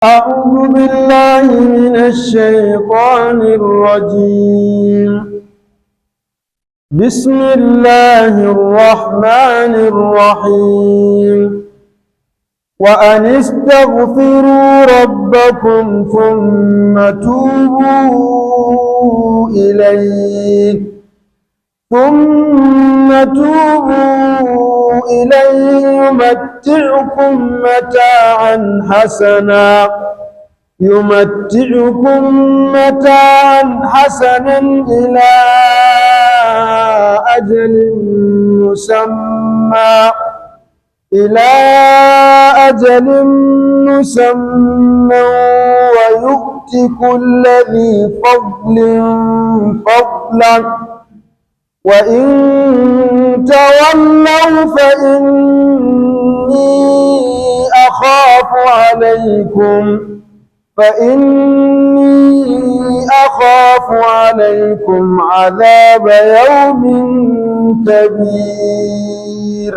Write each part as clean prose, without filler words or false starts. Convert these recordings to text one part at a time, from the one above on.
أعوذ بالله من الشيطان الرجيم. بسم الله الرحمن الرحيم. وأن استغفروا ربكم ثم توبوا إليه يمتعكم متاعا حسنا إلى أجل مسمى ويؤت كل ذي فضل فضله وإن تولوا فإني أخاف عليكم عذاب يوم كبير.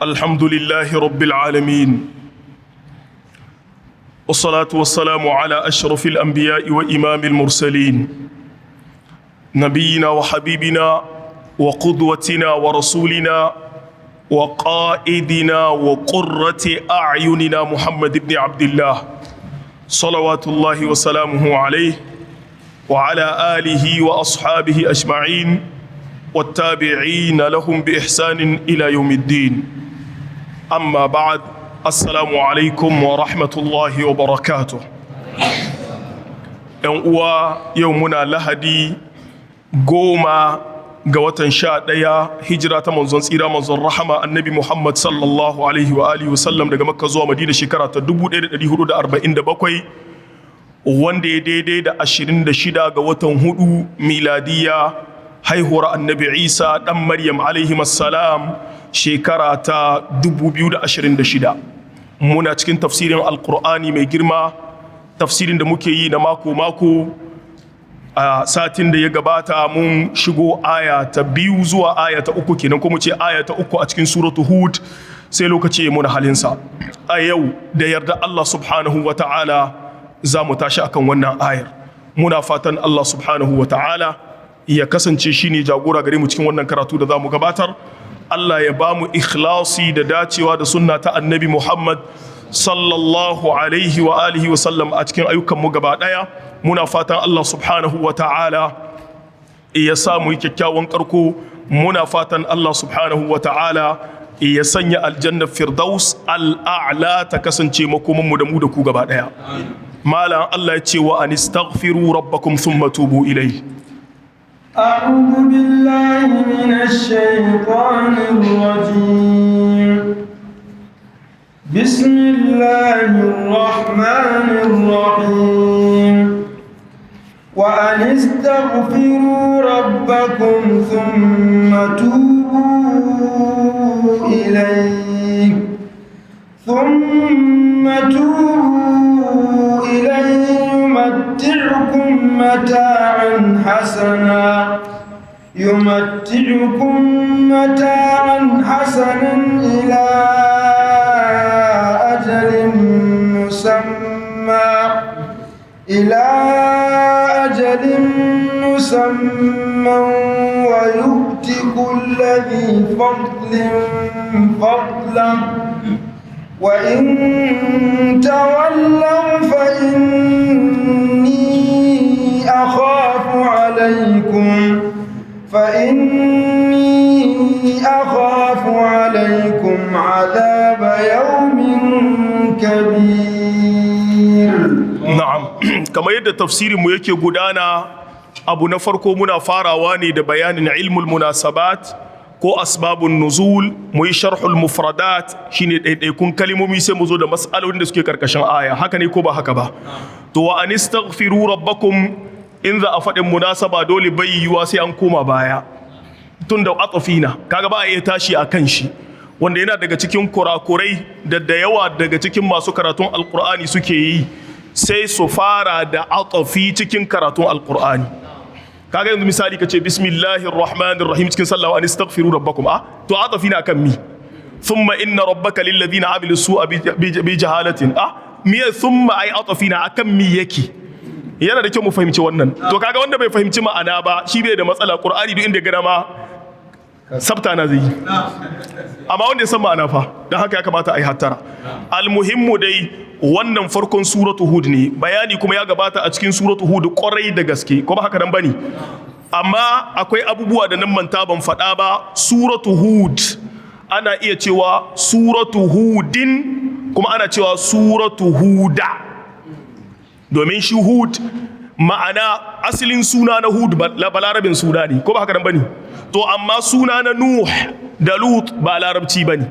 الحمد لله رب العالمين والصلاة والسلام على أشرف الأنبياء وإمام المرسلين نبينا وحبيبنا وقدوتنا ورسولنا وقائدنا وقرة أعيننا محمد بن عبد الله صلوات الله وسلامه عليه وعلى آله وأصحابه أجمعين والتابعين لهم بإحسان إلى يوم الدين. أما بعد، السلام عليكم ورحمة الله وبركاته. يومنا لهدي قوما قوة شادية هجرة منزون سيرة منزون رحمة النبي محمد صلى الله عليه وآله وسلم daga Makka zuwa Madina shekara ta 1447 wanda ya daidai da 26 ga watan 4 miladiya haihuwar annabi Isa dan Maryam alaihi salam shekara ta 2026. Muna cikin tafsirin alkur'ani mai girma, tafsirin da muke yi na mako-mako. A satin da ya gabata mun shigo aya ta 2 zuwa aya ta 3 kenan, kuma ce aya ta 3 a cikin suratu Hud, sai lokaci ya muna halinsa. A yau da yarda Allah subhanahu wa ta'ala za mu tashi akan wannan ayar. Muna fatan Allah subhanahu wa ta'ala ya kasance shi ne jagora gare mu cikin wannan karatu da za mu gabatar. Allah ya ba mu ikhlasi da dacewa da sunna ta annabi Muhammad sallallahu alaihi wa alihi wa sallam a cikin ayyukanmu gaba ɗaya. Muna fatan Allah subhanahu wa ta'ala ya sa mu yi kyakkyawan karko. Muna fatan Allah subhanahu wa ta'ala ya sanya aljanna firdaus al'a'la ta kasance makomanmu da mu da ku gaba ɗaya. Malam Allah ya ce wa anistaghfiru rabbakum thumma tubu ilayhi. أعوذ بالله من الشيطان الرجيم. بسم الله الرحمن الرحيم. وأن استغفروا ربكم ثم توبوا إليه يمتعكم متاعا حسنا إلى أجل مسمى ويؤت كل ذي فضل فضله وإن تولوا فإني أخاف عليكم أخاف عليكم عذاب يوم كبير. na'am kamar yadda tafsirin mu yake gudana, abu na farko muna farawa ne da bayanin ilmul munasabat ko asbabun nuzul, mu yi sharhul mufradat shine ɗaiɗaikun kalimomi, sai mu zo da mas'alolin da suke karkashin aya. Haka ne ko ba haka ba? To wa anistaghfiru rabbakum, in za a faɗin munasaba dole bai yiwuwa sai an koma baya tun da atafina, kaga ba a iya tashi a kan shi, wanda yana daga cikin kurakurai da yawa daga cikin masu karatun alkur'ani suke yi, sai su fara da atafi cikin karatun alkur'ani. Kaga yanzu misali kace bismillahir rahmanir rahim cikin sallah wa astaghfiru rabbakum, to atafi na kan mi? Thumma inna rabbaka lil ladina amilu su'a bi jahalatin, mi thumma ai atafi na akan mi yake? Yana da kyau mu fahimci wannan. To kaga wanda bai fahimci ma'ana ba, shi bai da matsala, qur'ani duk inda gana ma sabta na zai yi, amma wanda ya san ma'ana fa, don haka ya kamata a yi hattara. Almuhimmu dai wannan farkon suratu hud ne, bayani kuma ya gabata a cikin suratu hud kwarai da gaske, ko ba haka nan bane? Amma akwai abubuwa da nan manta ban faɗa ba. Suratu hud ana iya cewa suratu hudin, kuma ana cewa suratu huda, domin shi hud ma'ana asalin suna na hud balarabin suna ne, ko ba haka nan bane? To amma suna na nuh da lut ba larabci bane,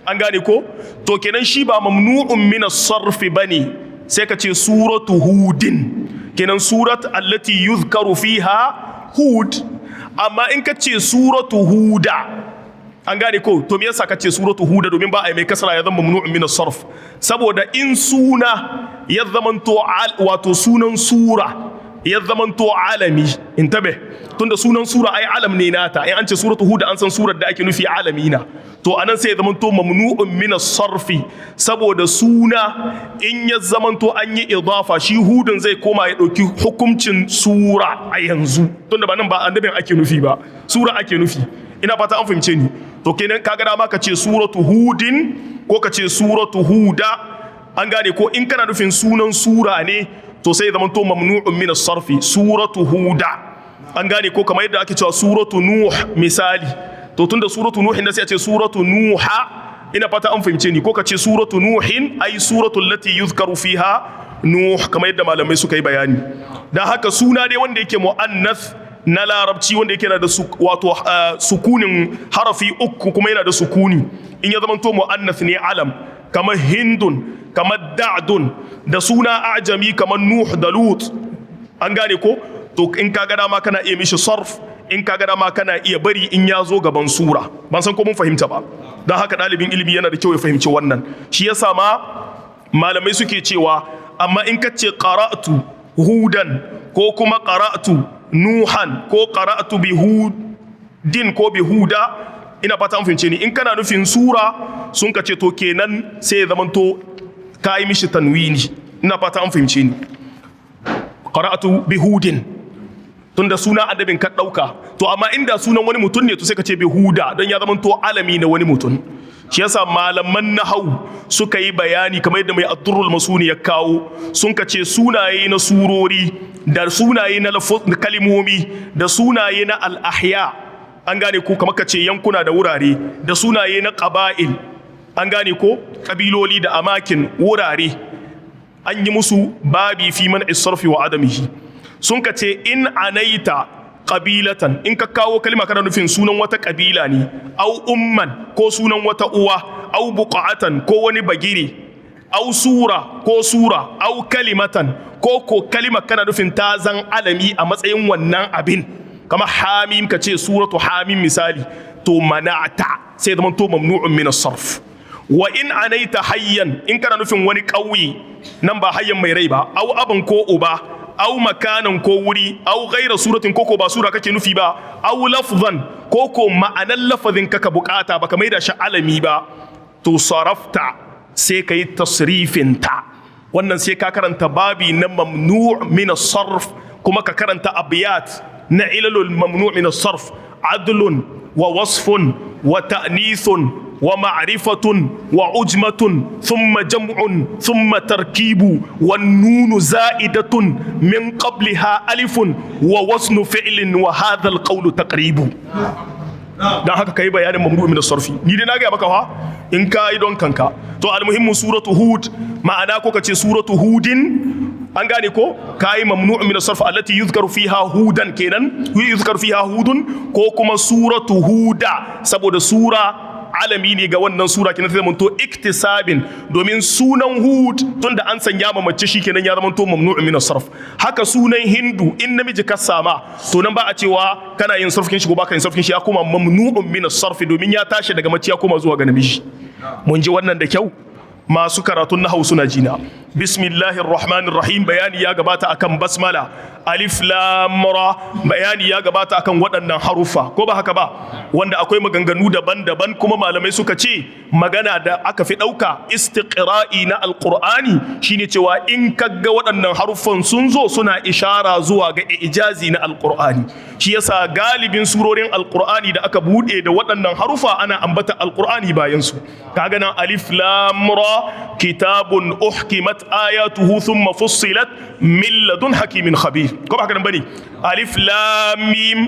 an gane ko? To kenan shi ba mamnu'un min as-sarf bane, sai ka ce suratu hudin, kenan surat allati yuzkaru fiha hud. Amma in ka ce suratu huda, an gane ko? To me yasa ka ce suratu huda? Domin ba a yi mai kasra ya zama mamnu'un min as-sarf, saboda in suna ya zamanto wato sunan sura ya zamanto alami, intabe, tunda sunan sura ai alam ne nata, in an ce suratu hud an san surar da ake nufi alamina, to anan sai ya zamanto mamnu'un min as-sarfi, saboda suna in ya zamanto an yi idafa, shi hudun zai koma ya dauki hukuncin sura a yanzu, tunda ba nan ba annabin ake nufi ba, sura ake nufi. Ina fata an fahimce ni. To kenan kaga dama ka ce suratu hudin ko ka ce suratu huda, an gane ko? In kana nufin sunan sura ne, to sai zaman to mamnu'un min as-sarfi, suratu huda, an gane ko? Kamar yadda ake cewa suratu nuh misali, to tunda suratu nuhin da sai a ce suratu nuha. Ina fata an fahimce ni. Ko ka ce suratu nuhin ai suratu allati yuzkaru fiha nuh, kamar yadda malamai suka yi bayani. Dan haka suna dai wanda yake muannath na larabci, wanda yake da wato sukunin harafi uku kuma yana da sukuni, in ya zama to muannath ne alam, kamar hindun, kamar da'dun, da suna ajami kamar nuh da lut, an gane ko? To in ka ga dama kana iya mishi sarf, in ka ga dama kana iya bari in ya zo gaban sura. Ban san ko mun fahimta ba. Don haka ɗalibin ilimi yana da kyau ya fahimci wannan. Shi yasa ma malamai suke cewa, amma in ka ce qara'tu hudan ko kuma qara'tu nuhan ko qara'tu bi hudin ko bi huda, ina fata an fahimce ni. In kana nufin sura sun ka ce to kenan sai ya zamanto ka yi mishi tanwini, ina fata an fahimce ni. Qara'tu bi hudin, tunda suna adabin ka dauka. To amma inda sunan wani mutum ne to sai ka ce bi huda, don ya zamanto alami na wani mutum. Shi yasa malaman nahau suka yi bayani, kamar yadda mai ad-durrul masuni ya kawo, sun ka ce sunaye na surori da sunaye na kalimomi da sunaye na al-ahya, an gane ko? Kamar ka ce yankuna da wurare, da sunaye na qaba'il, an gane ko? Kabiloli da amakin wurare, an yi musu babi fi man isarfi wa adamihi. Sun ka ce in anaita qabilatan, in ka kawo kalma kana nufin sunan wata kabila ne, au umman ko sunan wata uwa, au buqa'atan ko wani bagire, au sura ko sura, au kalimatan ko kalima kana nufin ta zan alami a matsayin wannan abin, kama hamim ka ce suratu hamim misali, to mana'ata sai zama to mamnu'un min as-sarf. Wa in anaita hayyan, in kana nufin wani ƙauye, nan ba hayyan mai rai ba, au aban ko uba, au makanan ko wuri, au ghaira suratin koko ba sura kake nufi ba, au lafzan koko ma'anan lafazin kaka bukata baka maida shi alami ba, to sarafta sai kai tasrifin ta. Wannan sai ka karanta babi na mamnu' min as-sarf, kuma ka karanta abiyat na ilalul mamnu' min as-sarf, adlun wa wasfun wa ta'nithun wa ma'rifatun wa ujmatun thumma jam'un thumma tarkibu wan nunu za'idatun min qabliha alifun wa wasnu fi'lin wa hadha al-qawlu taqribu. dan haka kai bayanin mamnu'un min as-sarfi ni dai na ga maka fa in kai don kanka to almuhimmu suratu hud ma'ana ko kace suratu hudin an gane ko kai mamnu'un min as-sarf allati yuzkaru fiha hudan kenan yuzkaru fiha hudun ko kuma suratu huda saboda sura alami ne ga wannan sura kenan sai zamanto iktisabin domin sunan hud tunda an sanya ma mace shi kenan ya zamanto mamnu'un min as-sarf haka sunan hindu in namiji ka sama to nan ba a cewa kana yin sarfin shi ko baka yin sarfin shi ya koma mamnu'un min as-sarf domin ya tashi daga mace ya koma zuwa ga namiji mun ji wannan da kyau masu karatun nahwu suna jina bismillahir rahmanir rahim bayani ya gabata akan basmala alif lam ra bayani ya gabata akan waɗannan harufa ko ba haka ba wanda akwai maganganu daban-daban kuma malamai suka ce magana da aka fi ɗauka istiqra'i na alqur'ani shine cewa in kaga waɗannan haruffan sun zo suna ishara zuwa ga ijazi na alqur'ani shi yasa galibin surorin alqur'ani da aka bude da waɗannan harufa ana ambata alqur'ani bayan su kaga nan alif lam ra kitabun uhkimat ayatuhu thumma fussilat min ladun hakimin khabir ko ba haka nan bane alif lam mim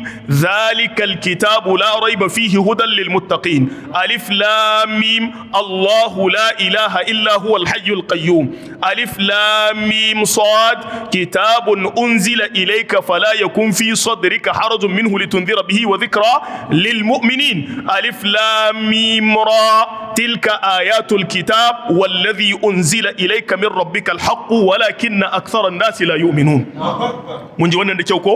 zalikal kitabu la rayba fihi hudan lil muttaqin alif lam mim Allahu la ilaha illa huwal hayyul qayyum alif lam mim sad kitabun unzila ilayka fala yakun fi sadrika harajun minhu litunzira bihi wa dhikra lil mu'minin alif lam mim ra tilka ayatul kitab والذي أنزل إليك من ربك الحق ولكن أكثر الناس لا يؤمنون mun ji wannan da kyau ko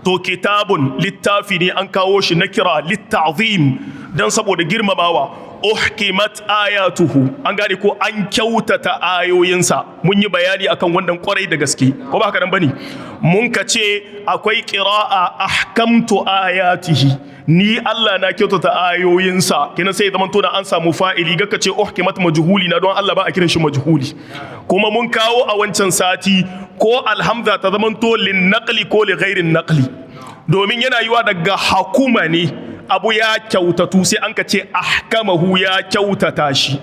to kitabun littafi ne an kawo shi na kira litta'zim dan saboda girmamawa uhkimat ayatuhu an gane ko an kyautata ayoyinsa mun yi bayani akan wannan kwarai da gaske ko ba haka nan bane mun ka ce akwai qira'a ahkamtu ayatihi ni Allah na kyautata ayoyinsa kenan sai zaman to da an samu fa'ili ga kace uhkimat majhuli na don Allah ba a kiran shi majhuli kuma mun kawo a wancan sati ko alhamza ta zaman to lin naqli ko li ghairin naqli domin yana yiwa daga hakuma ne abu ya kyautatu sai an ka ce ahkamahu ya kyautata shi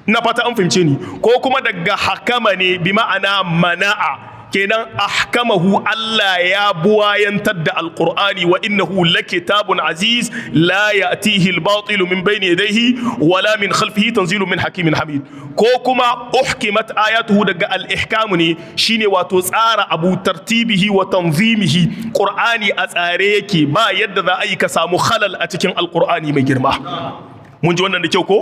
na fata an fahimce ni ko kuma daga hakama ne bi ma'ana mana'a kenan ahkamahu Allah ya buwayantar da alqur'ani wa innahu lakitabun aziz la ya'tihi al-batil min bayni yadayhi wala min khalfihi tanzilun min hakimin hamid ko kuma uhkimat ayatuhu daga al-ihkam ne shine wato tsara abu tartibihi wa tanzimihi qur'ani a tsare yake ba yadda za a yi ka samu khalal a cikin alqur'ani mai girma mun ji wannan da kyau ko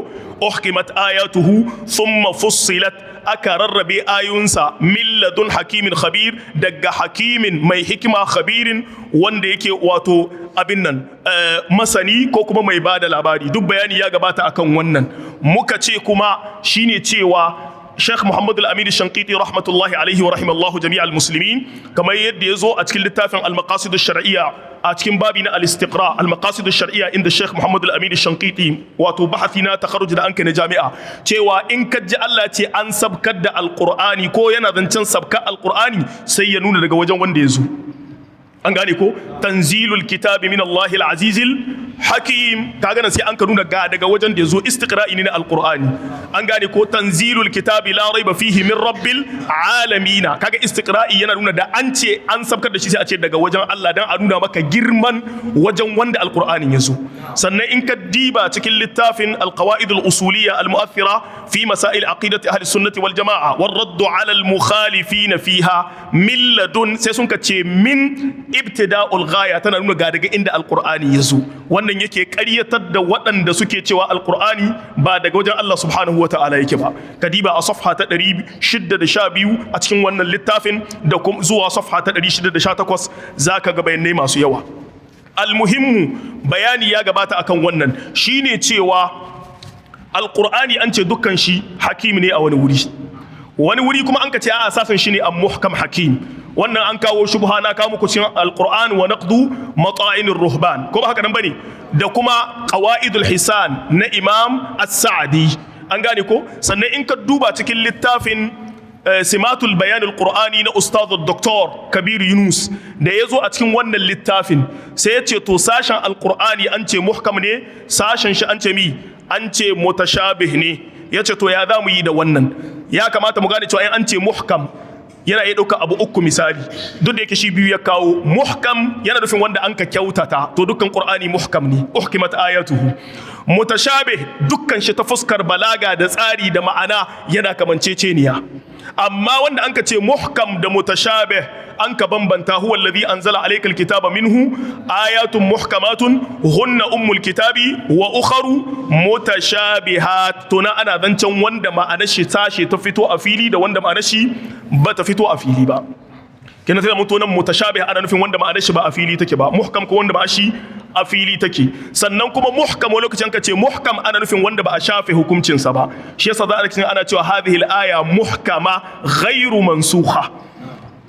uhkimat ayatuhu thumma fussilat aka rarrabe ayunsa min ladun hakimin khabir daga hakimin mai hikima khabirin wanda yake wato abin nan masani ko kuma mai bada labari duk bayani ya gabata akan wannan muka ce kuma shine cewa Sheikh Muhammad al-Amin al-Shanqiti rahmatullahi alaihi wa rahimallahu jami' al-muslimin kamar yadda yazo a cikin littafin al-maqasid ash-shar'iyya a cikin babi na al-istiqra al-maqasid ash-shar'iyya inda Sheikh Muhammad al-Amin al-Shanqiti wato bahasi na takharruj da anka na jami'a cewa in ka ji Allah ce an sabkar da al-Qur'ani ko yana zancen sabkar al-Qur'ani sai ya nuna daga wajen wanda yazo an gane ko tanzilul kitabi min Allah al-azizil hakim kaga nan sai an ka nuna ga daga wajen da yazo istiqra'i ne na alqur'ani an gane ko tanzilul kitabi la raiba fihi min rabbil alamin kaga istiqra'i yana nuna da an ce an sabkar da shi sai a ce daga wajen Allah dan a nuna maka girman wajen wanda alqur'anin yazo sannan in ka diba cikin littafin alqawaid al-usuliyya al-mu'athira fi masail aqidati ahli sunnati wal jamaa war radd ala al-mukhalifin fiha min ladun sai sun ka ce min ibtida'ul ghaya tana nuna ga daga inda alqur'ani yazo wannan yake ƙaryatar da waɗanda suke cewa alqur'ani ba daga wajen Allah subhanahu wata'ala yake ba kadiba a safha ta 612 a cikin wannan littafin da kuma zuwa safha ta 618 zaka ga bayanai masu yawa almuhimmu bayani ya gabata akan wannan shine cewa alqur'ani an ce dukkan shi hakimi ne a wani wuri kuma an ka ce a asasin shi ne muhkam hakim wannan an kawo shubha na kawo muku cikin alquran wa naqdu mata'inir ruhban ko ba haka nan bane da kuma qawaidul hisan na imam as-sa'di an gane ko sannan in ka duba cikin littafin simatul bayan alqur'ani na ustad dr kabir yunus da yazo a cikin wannan littafin sai ya ce to sashen alqur'ani an ce muhkam ne sashen shi an ce mi an ce mutashabih ne ya ce to ya za mu yi da wannan ya kamata mu gane cewa in an ce muhkam yana iya ɗauka abu uku misali duk da yake shi biyu ya kawo muhkam yana nufin wanda an ka kyautata to dukkan qur'ani muhkam ne uhkimat ayatuhu mutashabih dukkan shi ta fuskar balaga da tsari da ma'ana yana kamanceceniya amma wanda an ka ce muhkam da mutashabih an ka bambanta huwa alladhi anzala alayka alkitaba minhu ayatun muhkamatun hunna ummul kitabi wa ukharu mutashabihat to na ana zancen wanda ma'anar shi tashi ta fito a fili da wanda ma'anar shi ba ta fito a fili ba kenan sai mutu nan mutashabih ana nufin wanda ma'anar shi ba a fili take ba muhkam ko wanda ba shi a fili take sannan kuma muhkam wani lokacin ka ce muhkam ana nufin wanda ba a shafe hukuncinsa ba shi yasa za a ana cewa hadhihi al-aya muhkama ghairu mansukha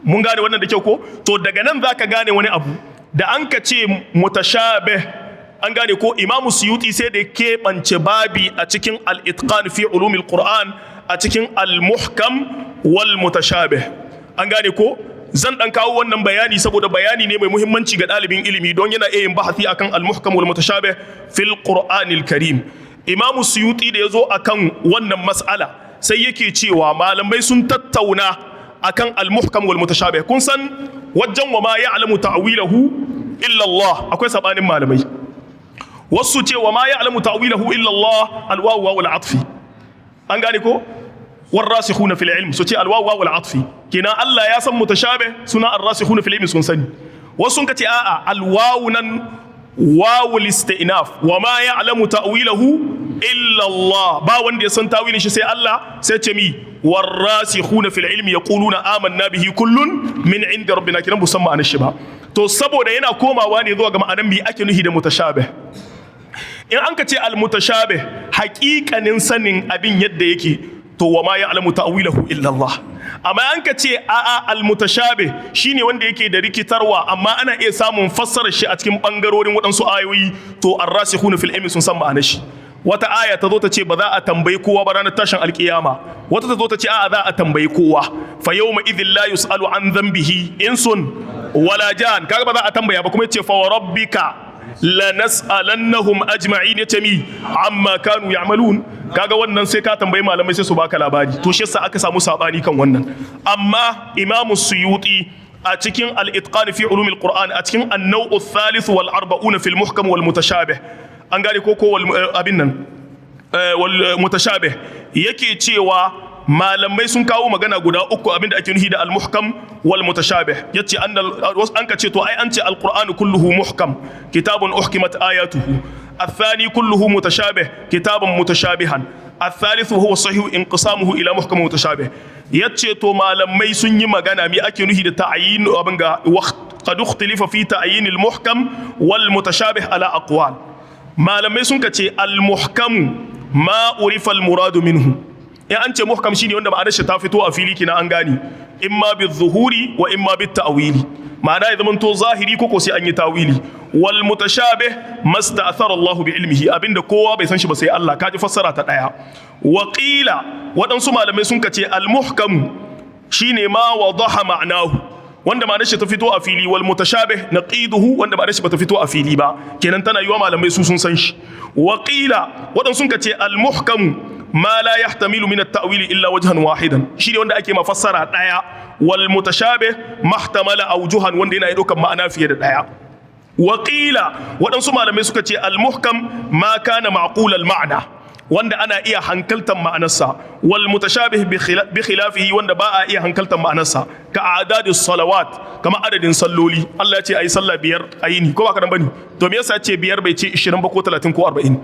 mun gane wannan da kyau ko to daga nan zaka gane wani abu da an ka ce mutashabih an gane ko Imam Suyuti sai da keɓance babi a cikin al-itqan fi ulumil Qur'an a cikin al-muhkam wal mutashabih an gane ko zan dan kawo wannan bayani saboda bayani ne mai muhimmanci ga dalibin ilimi don yana iya yin bahasi akan al-muhkam wal mutashabih fil Qur'anil Karim Imam Suyuti da yazo akan wannan mas'ala sai yake cewa malamai sun tattauna akan al-muhkam wal mutashabih kun san wajen wa ma ya'lamu ta'wilahu illa Allah akwai sabanin malamai wasu ce wa ma ya'lamu ta'wilahu illa Allah al-wawu wal atfi an gane ko والراسخون في العلم سوتي الواو والعطف كنا الله يا سم متشابه سنا الراسخون في العلم سن سني وسن كتي الواو نن واو الاستئناف وما يعلم تأويله إلا الله با وند يسن تأويل شي سي الله سي تمي والراسخون في العلم يقولون آمنا به كل من عند ربنا كنا مسمى عن الشبه to saboda yana komawa ne zuwa ga ma'anar me ake nuhi da mutashabih in an ka ce al mutashabih haƙiƙanin sanin abin yadda yake to wa ma ya'lamu ta'wilahu illa Allah amma an ka ce a'a al-mutashabih shine wanda yake da rikitarwa amma ana iya samun fassarar shi a cikin bangarorin waɗansu ayoyi to ar-rasikhuna fil ilmi sun san ma'anar shi wata aya ta zo ta ce ba za a tambayi kowa ba ranar tashin alkiyama wata ta zo ta ce a'a za a tambayi kowa fa yawma idhil la yus'alu an dhanbihi insun wala jan kaga ba za a tambaya ba kuma yace fa rabbika lanas'alannahum ajma'in yatami amma kanu ya'malun kaga wannan sai ka tambayi malamai sai su baka labari to shi yasa aka samu sabani kan wannan amma Imam Suyuti a cikin al-itqan fi ulumil Qur'an a cikin an-naw' ath-thalith wal 40 fil muhkam wal mutashabih an gane ko abin nan wal mutashabih yake cewa malamai sun kawo magana guda uku abinda ake nuhi da al-muhkam wal mutashabih yace an ka ce to ai an ce al-Qur'an kulluhu muhkam kitabun uhkimat ayatuhu الثاني كله متشابه كتاب متشابها الثالث وهو صحيح انقسامه الى محكم متشابه yace to malamai sun yi magana mi ake nuhi da ta'yin abin ga qad ikhtalafa fi ta'yin al-muhkam wal mutashabih ala aqwal malamai sun kace al-muhkam ma urifa al-murad minhu ya an ce muhkam shine wanda ma'anar shi ta fito a fili kina an gani imma bi-dhuhuri wa imma bit-ta'wili ma'ana ya zamanto zahiri ko sai an yi tawili wal mutashabih masta'athara Allah bi ilmihi abinda kowa bai san shi ba sai Allah kaji fassara ta daya wa qila wadansu malamai sun kace al muhkam shine ma wadaha ma'nahu wanda ma'anar shi ta fito a fili wal mutashabih naqiduhu wanda ma'anar shi ba ta fito a fili ba kenan tana yiwa malamai su sun san shi wa qila wadansu sun kace al muhkam ma la yahtamilu min at-ta'wil illa wajhan wahidan shine wanda ake mafassara daya wal mutashabih mahtamala awjuhan wanda yana daukan ma'ana fiye da daya wa qila wadansu malamai suka ce al muhkam ma kana ma'qul al ma'na wanda ana iya hankaltan ma'anarsa wal mutashabih bi khilafihi wanda ba a iya hankaltan ma'anarsa ka adadis salawat kama adadin salloli Allah ya ce ayi sallah biyar ayini ko ba ka dan bane to me yasa ya ce biyar bai ce 20 ba ko 30 ko 40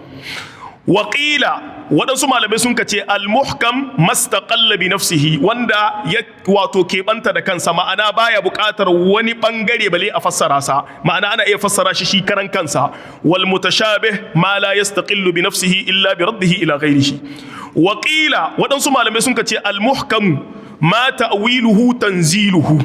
waƙila waɗansu malamai sun kace al-muhkam mastaqalla bi nafsihi wanda ya wato keɓanta da kansa ma'ana baya buƙatar wani ɓangare bale a fassara sa ma'ana ana iya fassara shi karan kansa wal mutashabih ma la yastaqillu bi nafsihi illa bi raddihi ila ghairihi waƙila waɗansu malamai sun kace al-muhkam ma ta'wiluhu tanziluhu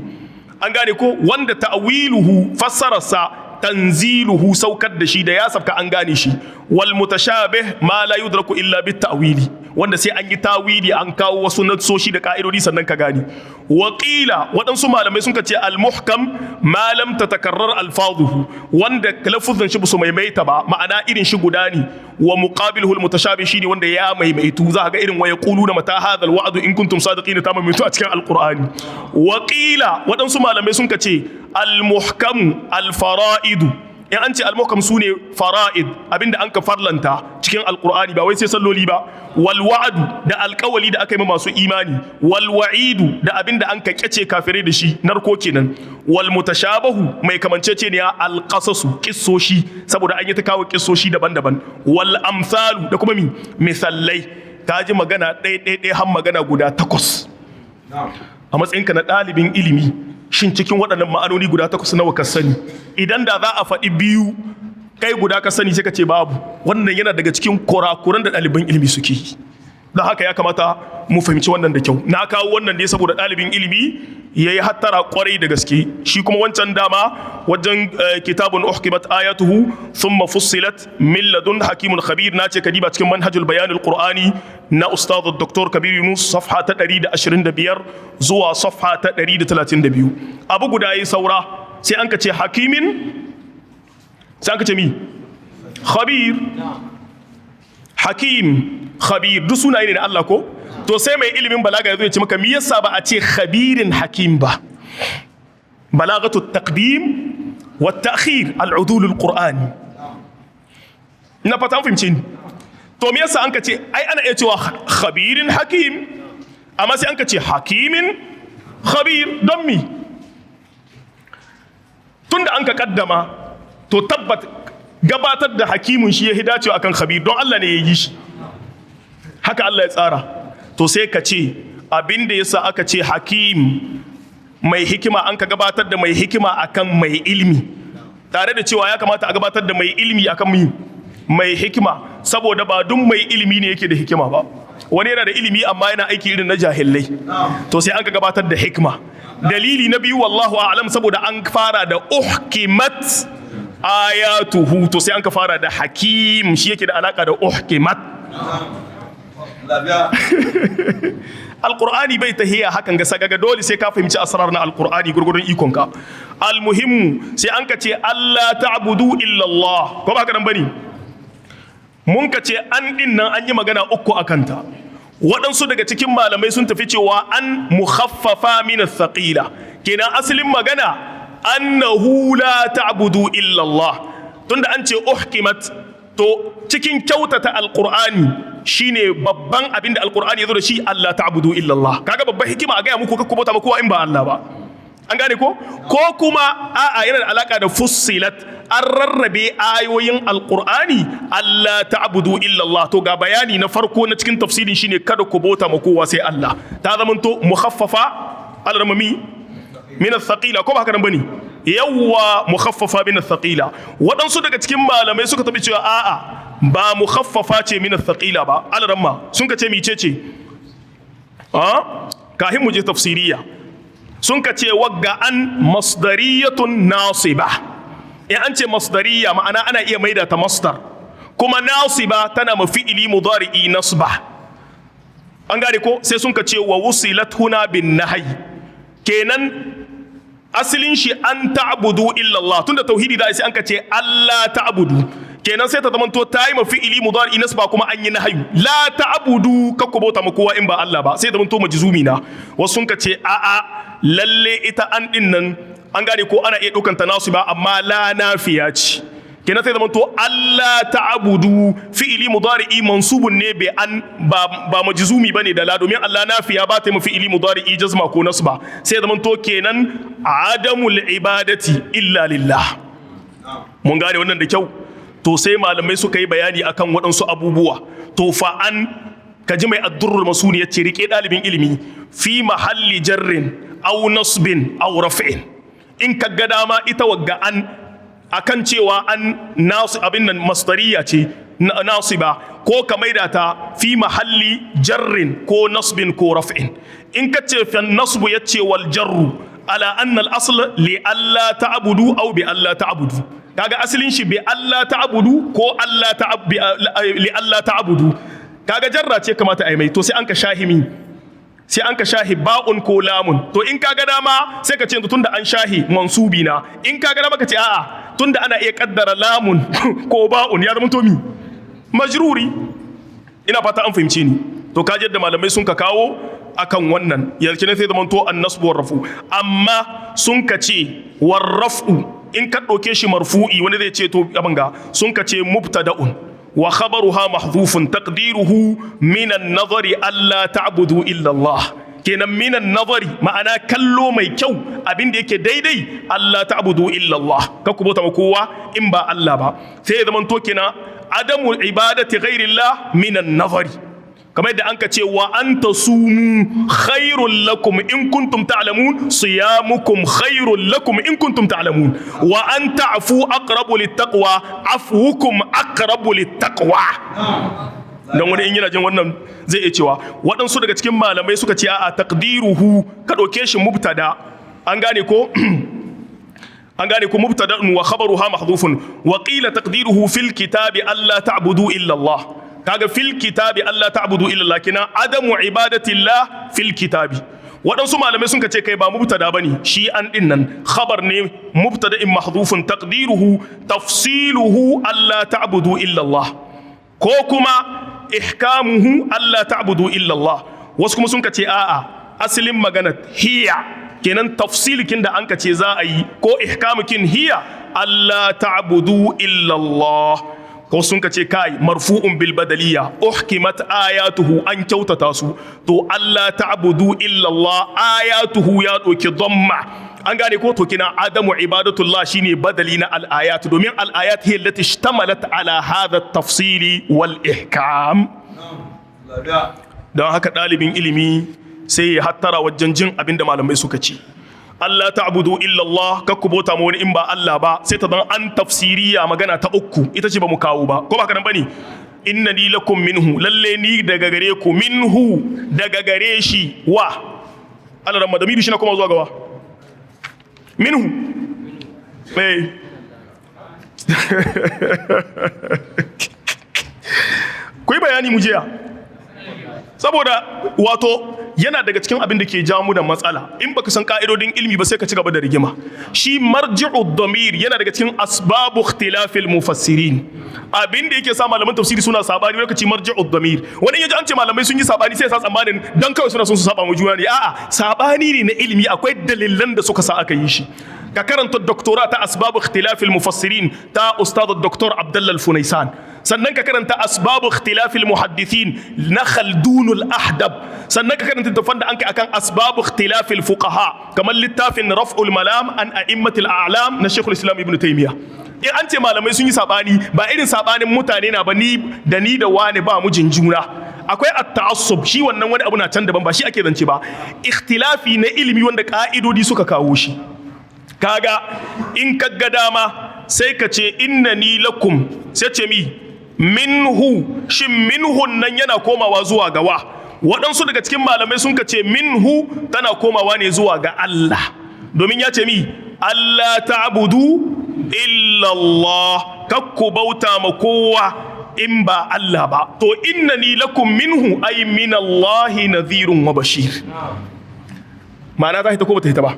an gane ko wanda ta'wiluhu fassararsa tanziluhu saukar da shi da ya sabka an gane shi wal mutashabih ma la yudraku illa bit ta'wili wanda sai an yi tawili an kawo wasu nasoshi da ka'idodi sannan ka gani waqila waɗansu malamai sun ce al-muhkam ma lam tatakarrar alfazuhu wanda lafuzan shi su maimaita ba ma'ana irin shi guda ne wa muqabiluhu al-mutashabih shine wanda ya maimaitu za ga irin waya quluna mata hadha al-wa'du in kuntum sadiqin ta maimaitu a cikin alqur'ani waqila waɗansu malamai sun ce al-muhkam al-fara'idu in an ce al-muhkam sune fara'id abinda an ka farlanta cikin alqur'ani ba wai sai salloli ba wal wa'du da alƙawali da aka yi masu imani wal wa'idu da abinda an ka kyace kafirai da shi narko kenan wal mutashabahu mai kamancece ne al qasasu kissoshi saboda an yi ta kawo kissoshi daban-daban wal amsalu da kuma misallai ta ji magana ɗaya har magana guda 8 a matsayinka na ɗalibin ilimi shin cikin waɗannan ma'anoni guda 8 nawa ka sani idan da za a faɗi 2 kai guda ka sani sai ka ce babu wannan yana daga cikin kurakuran da ɗaliban ilimi suke yi don haka ya kamata mu fahimci wannan da kyau na kawo wannan ne saboda ɗalibin ilimi ya yi hattara kwarai da gaske shi kuma wancan dama wajen kitabun uhkimat ayatuhu thumma fussilat min ladun hakimun khabir na ce kadiba cikin manhajul bayanul qur'ani na ustad dr kabir yunus safha ta 125 zuwa safha ta 132 abu guda yi saura sai an ka ce hakimin sai an ka ce mi khabir hakim khabir duk sunaye ne na Allah ko to sai mai ilimin balaga yazo ya ce maka me yasa ba a ce khabirin hakim ba balagatu taqdim wa ta'khir al-udul al-qur'ani ina fata an fahimci ni to me yasa an ka ce ai ana iya cewa khabirin hakim amma sai an ka ce hakimin khabir don mi tunda an ka kaddama to tabbat gabatar da hakimin shi ya hidacewa akan khabir don Allah ne ya yi shi haka Allah ya tsara to sai ka ce abinda yasa aka ce hakim mai hikima an ka gabatar da mai hikima akan mai ilmi tare da cewa ya kamata a gabatar da mai ilmi akan mai hikima saboda ba duk mai ilmi ne yake da hikima ba wani yana da ilimi amma yana aiki irin na jahilai to sai an ka gabatar da hikima dalili na biyu wallahu a'lam saboda an fara da uhkimat ayatuhu to sai an ka fara da hakim shi yake da alaka da uhkimat alqur'ani bai tahiya hakan ga sagaga dole sai ka fahimci asrar na alqur'ani gurgurun ikonka almuhimmu sai an ka ce Allah ta'budu illa Allah ko ba ka nan bane mun ka ce an din nan an yi magana uku akanta waɗansu daga cikin malamai sun tafi cewa an mukhaffafa min athqila kenan asalin magana annahu la ta'budu illa Allah tunda an ce uhkimat to cikin kyautata alqur'ani shine babban abinda alqur'ani yazo da shi Allah ta'budu illa Allah kaga babban hikima a ga muku ka kubota kowa in ba Allah ba an gane ko kuma a'a yana da alaka da fussilat an rarrabe ayoyin alqur'ani Allah ta'budu illa Allah to ga bayani na farko na cikin tafsirin shine kada ku bota ma kowa sai Allah ta zamanto mukhaffafa al-ramami min athqila ko ba haka nan bane yawwa mukhaffafa min athqila wadansu daga cikin malamai suka tabi cewa a'a ba mukhaffafa ce min athqila ba al-ramma sun ka ce mice ce kahin mu je tafsiriya sun ka ce wagga an masdariyatun nasiba in an ce masdariya ma'ana ana iya maida ta masdar kuma nasiba tana mafi'ili mudari'i nasba an gane ko sai sun ka ce wa wusilat huna bin nahyi kenan asalin shi an ta'budu illa Allah tunda tauhidi da sai an ka ce Allah ta'budu kenan sai ta zamanto ta yi mafi'ili mudari nasba kuma an yi nahyu la ta'budu kakku bauta ma kowa in ba Allah ba sai zamanto majzumi na wasu sun ka ce a'a lalle ita an din nan an gane ko ana iya daukan ta nasiba amma la nafiya ce kenan sai zamanto Allah ta'budu fi'ili mudari'i mansubun ne bi an ba majzumi bane da la domin Allah nafiya ba ta yi fi'ili mudari'i jazma ko nasba sai zamanto kenan adamul ibadati illa lillah mun gane wannan da kyau to sai malamai suka yi bayani akan waɗansu abubuwa to fa an kaji mai addurrul masuni ya ce rike ɗalibin ilimi fi mahalli jarrin aw nasbin aw raf'in in ka ga dama ita wagga an akan cewa an nasu abin nan masdariya ce nasiba ko ka maida ta fi mahalli jarrin ko nasbin ko raf'in in ka ce fa nasbu yace wal jarru ala anna al asl li alla ta'budu aw bi alla ta'budu kaga asalin shi bi Allah ta'budu ko Allah li Allah ta'budu kaga jarra ce kamata ai mai to sai an ka shahimi sai an ka shahi ba'un ko lamun to in kaga dama sai ka ce tunda an shahi mansubi na in kaga dama ka ce a'a tunda ana iya kaddara lamun ko ba'un ya zama to mi majruri ina fata an fahimce ni to kaje da malamai sun ka kawo akan wannan yanzu ne sai zaman to an-nasbu war-rafu amma sun ka ce war-raf'u in ka dauke shi marfu'i wani zai ce to abanga sun ka ce mubtada'un wa khabaruha mahdhufun taqdiruhu min an-nazari alla ta'budu illa Allah kenan min an-nazari ma'ana kallo mai kyau abin da yake daidai alla ta'budu illa Allah ka ku bauta kowa in ba Allah ba sai ya zaman to kenan adamu ibadati ghairillah min an-nazari kamar yadda an ka ce wa an tasumu khairul lakum in kuntum ta'lamun siyamukum khairul lakum in kuntum ta'lamun wa an ta'fu aqrabu littaqwa afwukum aqrabu littaqwa dan wani in yana jin wannan zai iya cewa waɗansu daga cikin malamai suka ce a taqdiruhu ka ɗauke shi mubtada an gane ko mubtada'un wa khabaruha mahdhufun wa qila taqdiruhu fil kitabi alla ta'budu illa Allah kaga fil kitabi Allah ta'budu illa Allah kina adamu ibadatillah fil kitabi waɗansu malamai sun ce kai ba mubtada bane shi an din nan khabar ne mubtada'in mahdhufun taqdiruhu tafsiluhu Allah ta'budu illa Allah ko kuma ihkamuhu Allah ta'budu illa Allah wasu kuma sun ce a'a asalin magana hiya kenan tafsilikin da an ce za a yi ko ihkamukin hiya Allah ta'budu illa Allah ko sun ka ce kai marfu'un bil badaliya uhkimat ayatuhu an kyautata su to Allah ta'budu illa Allah ayatuhu ya doki dhamma an gane ko to kina adamu ibadatullah shine badali na al ayat domin al ayat hiya allati ishtamalat ala hadha at tafsili wal ihkam don haka dalibin ilimi sai ya hattara wajen jin abinda malamai suka ce Allah ta'budu illa Allah kakku bota ma wani in ba Allah ba sai ta zan an tafsiriya magana ta uku ita ce ba mu kawo ba ko ba haka nan bane innani lakum minhu lalle ni daga gare ku minhu daga gare shi wa Allah ramma da mi shi na kuma zuwa gawa minhu ku yi bayani mu jiya saboda wato yana daga cikin abin da ke ja mu da matsala in baka san ka'idodin ilmi ba sai ka ci gaba da rigima shi marji'u damir yana daga cikin asbabu ikhtilafil mufassirin abin da yake sa malaman tafsiri suna sabani lokaci marji'u damir wani yaji an ce malamai sun yi sabani sai ya sa tsammanin dan kawai suna son su saba mu juna ne a'a sabani ne na ilmi akwai dalilan da suka sa aka yi shi ka karanta doktora ta asbabu ikhtilafil mufassirin ta ustad Dr. Abdoul al-Funaisan sannan ka karanta asbabu ikhtilafil muhaddithin na Khaldunul Ahdab sannan ka karanta tafan da an kai akan asbabu ikhtilafil fuqaha kamar littafin Raf'ul Malam an a'immatil a'lam na Sheikhul Islam Ibn Taymiyyah in an ce malamai sun yi sabani ba irin sabanin mutane na ba ni da wani ba mu jinjuna akwai at-ta'assub shi wannan wani abu na can daban ba shi ake zance ba ikhtilafi na ilimi wanda ka'idodi suka kawo shi kaga in kaga dama sai ka ce innani lakum sai ce mi minhu shin minhun nan yana komawa zuwa ga wa waɗansu daga cikin malamai sun ka ce minhu tana komawa ne zuwa ga Allah domin ya ce mi Allah ta'budu illa Allah kakku bauta ma kowa in ba Allah ba to innani lakum minhu ay min Allah nadhirun wa bashir ma'ana ta hita ko ba ta hita ba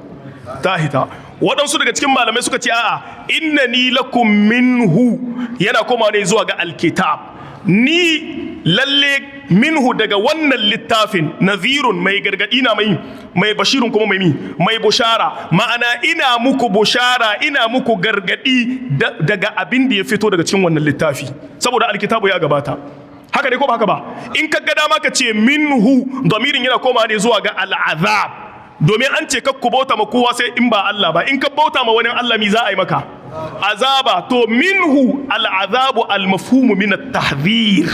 ta hita waɗansu daga cikin malamai suka ce a'a innani lakum minhu yana koma ne zuwa ga alkitab ni lalle minhu daga wannan littafin nadhirun mai gargadi na mai bashirun kuma mai bushara ma'ana ina muku bushara ina muku gargadi daga abin da ya fito daga cikin wannan littafi saboda alkitabu ya gabata haka ne ko ba haka ba in ka ga dama ka ce minhu damirin yana koma ne zuwa ga al'azab domin an ce kakku bauta ma kowa sai in ba Allah ba in ka bauta ma wani Allah mi za a yi maka azaba to minhu al'azabu al-mafhumu min at-tahdhir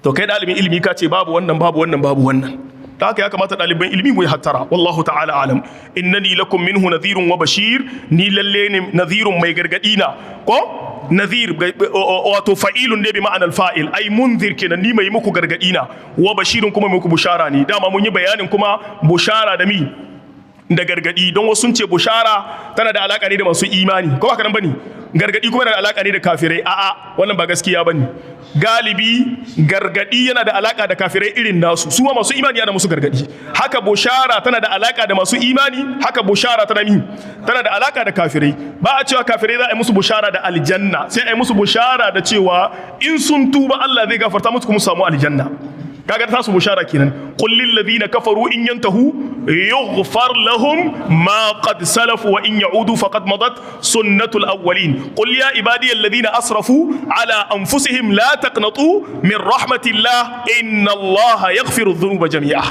to kai dalibin ilimi ka ce babu wannan da haka ya kamata ɗaliban ilimi mu yi hattara wallahu ta'ala alam innani lakum minhu nadhirun wa bashir ni lalle ne nadhirun mai gargadi na ko nadhir wato fa'ilun ne bi ma'anar fa'il ai munzir kenan ni mai muku gargadi na wa bashirun kuma muku bushara ne dama mun yi bayanin kuma bushara da mi da gargadi don wasu sun ce bushara tana da alaka ne da masu imani ko haka nan bane gargadi kuma yana da alaka ne da kafirai a'a wannan ba gaskiya bane galibi gargadi yana da alaka da kafirai irin nasu su ma masu imani yana musu gargadi haka bushara tana da alaka da masu imani haka bushara tana da alaka da kafirai ba a cewa kafirai za a yi musu bushara da aljanna sai a yi musu bushara da cewa in sun tuba Allah zai gafarta musu kuma su samu aljanna kaga ta su bushara kenan qul lil ladina kafaru in yantahu yughfar lahum ma qad salaf wa in ya'udu faqad madat sunnatul awwalin qul ya ibadiy alladhina asrafu ala anfusihim la taqnatu min rahmatillah inna allaha yaghfiru dhunuba jami'a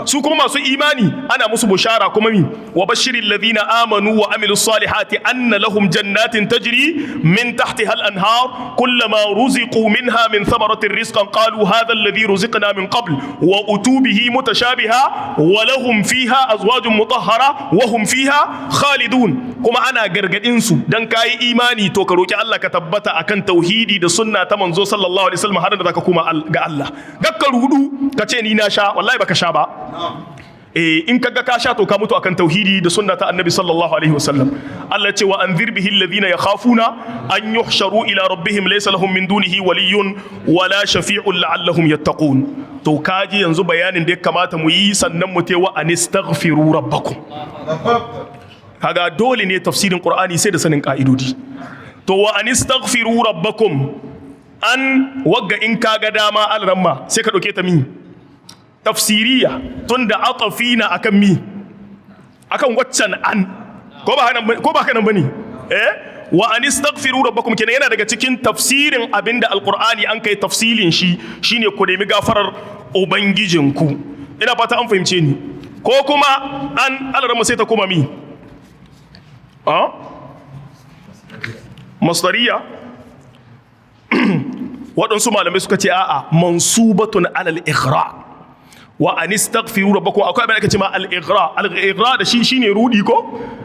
su kuma masu imani ana musu bushara kuma mi wa bashiril ladina amanu wa amilus salihati anna lahum jannatin tajri min tahtiha al anhar kullama ruziqu minha min thamaratir rizqan qalu hadha alladhi ruziqna min qabl wa utu bihi mutashabiha wa lahum fiha azwajun mutahhara wa hum fiha khalidun kuma ana gargadin su dan kai imani to ka roki Allah ka tabbata akan tauhidi da sunna ta manzo sallallahu alaihi wasallam har da zaka kuma ga Allah gakka rudu kace ni na sha wallahi baka sha ba in kaga ka sha to ka mutu akan tauhidi da sunna ta annabi sallallahu alaihi wasallam Allah ce wa anzir bihi alladhina yakhafuna an yuhsharu ila rabbihim laysa lahum min dunihi waliyyun wala shafi'un la'allahum yattaqun to kaji yanzu bayanin da ya kamata mu yi sannan mu tewa anistaghfiru rabbakum kaga dole ne tafsirin qur'ani sai da sanin ka'idodi to wa anistaghfiru rabbakum an wagga in kaga dama alramma sai ka dauke ta min tafsiriya tunda atafina akan mi akan waccan an ko ba haka nan bane wa anistaghfiru rabbakum kenan yana daga cikin tafsirin abinda alqur'ani an kai tafsilin shi shine ku nemi gafarar ubangijinku ina fata an fahimce ni ko kuma an alarma sai ta koma mi masdariya waɗansu malamai suka ce a'a mansubatun alal ighra wa anistaghfiru rabbakum akwai abin da ake cewa al-ighra da shi shine rudi ko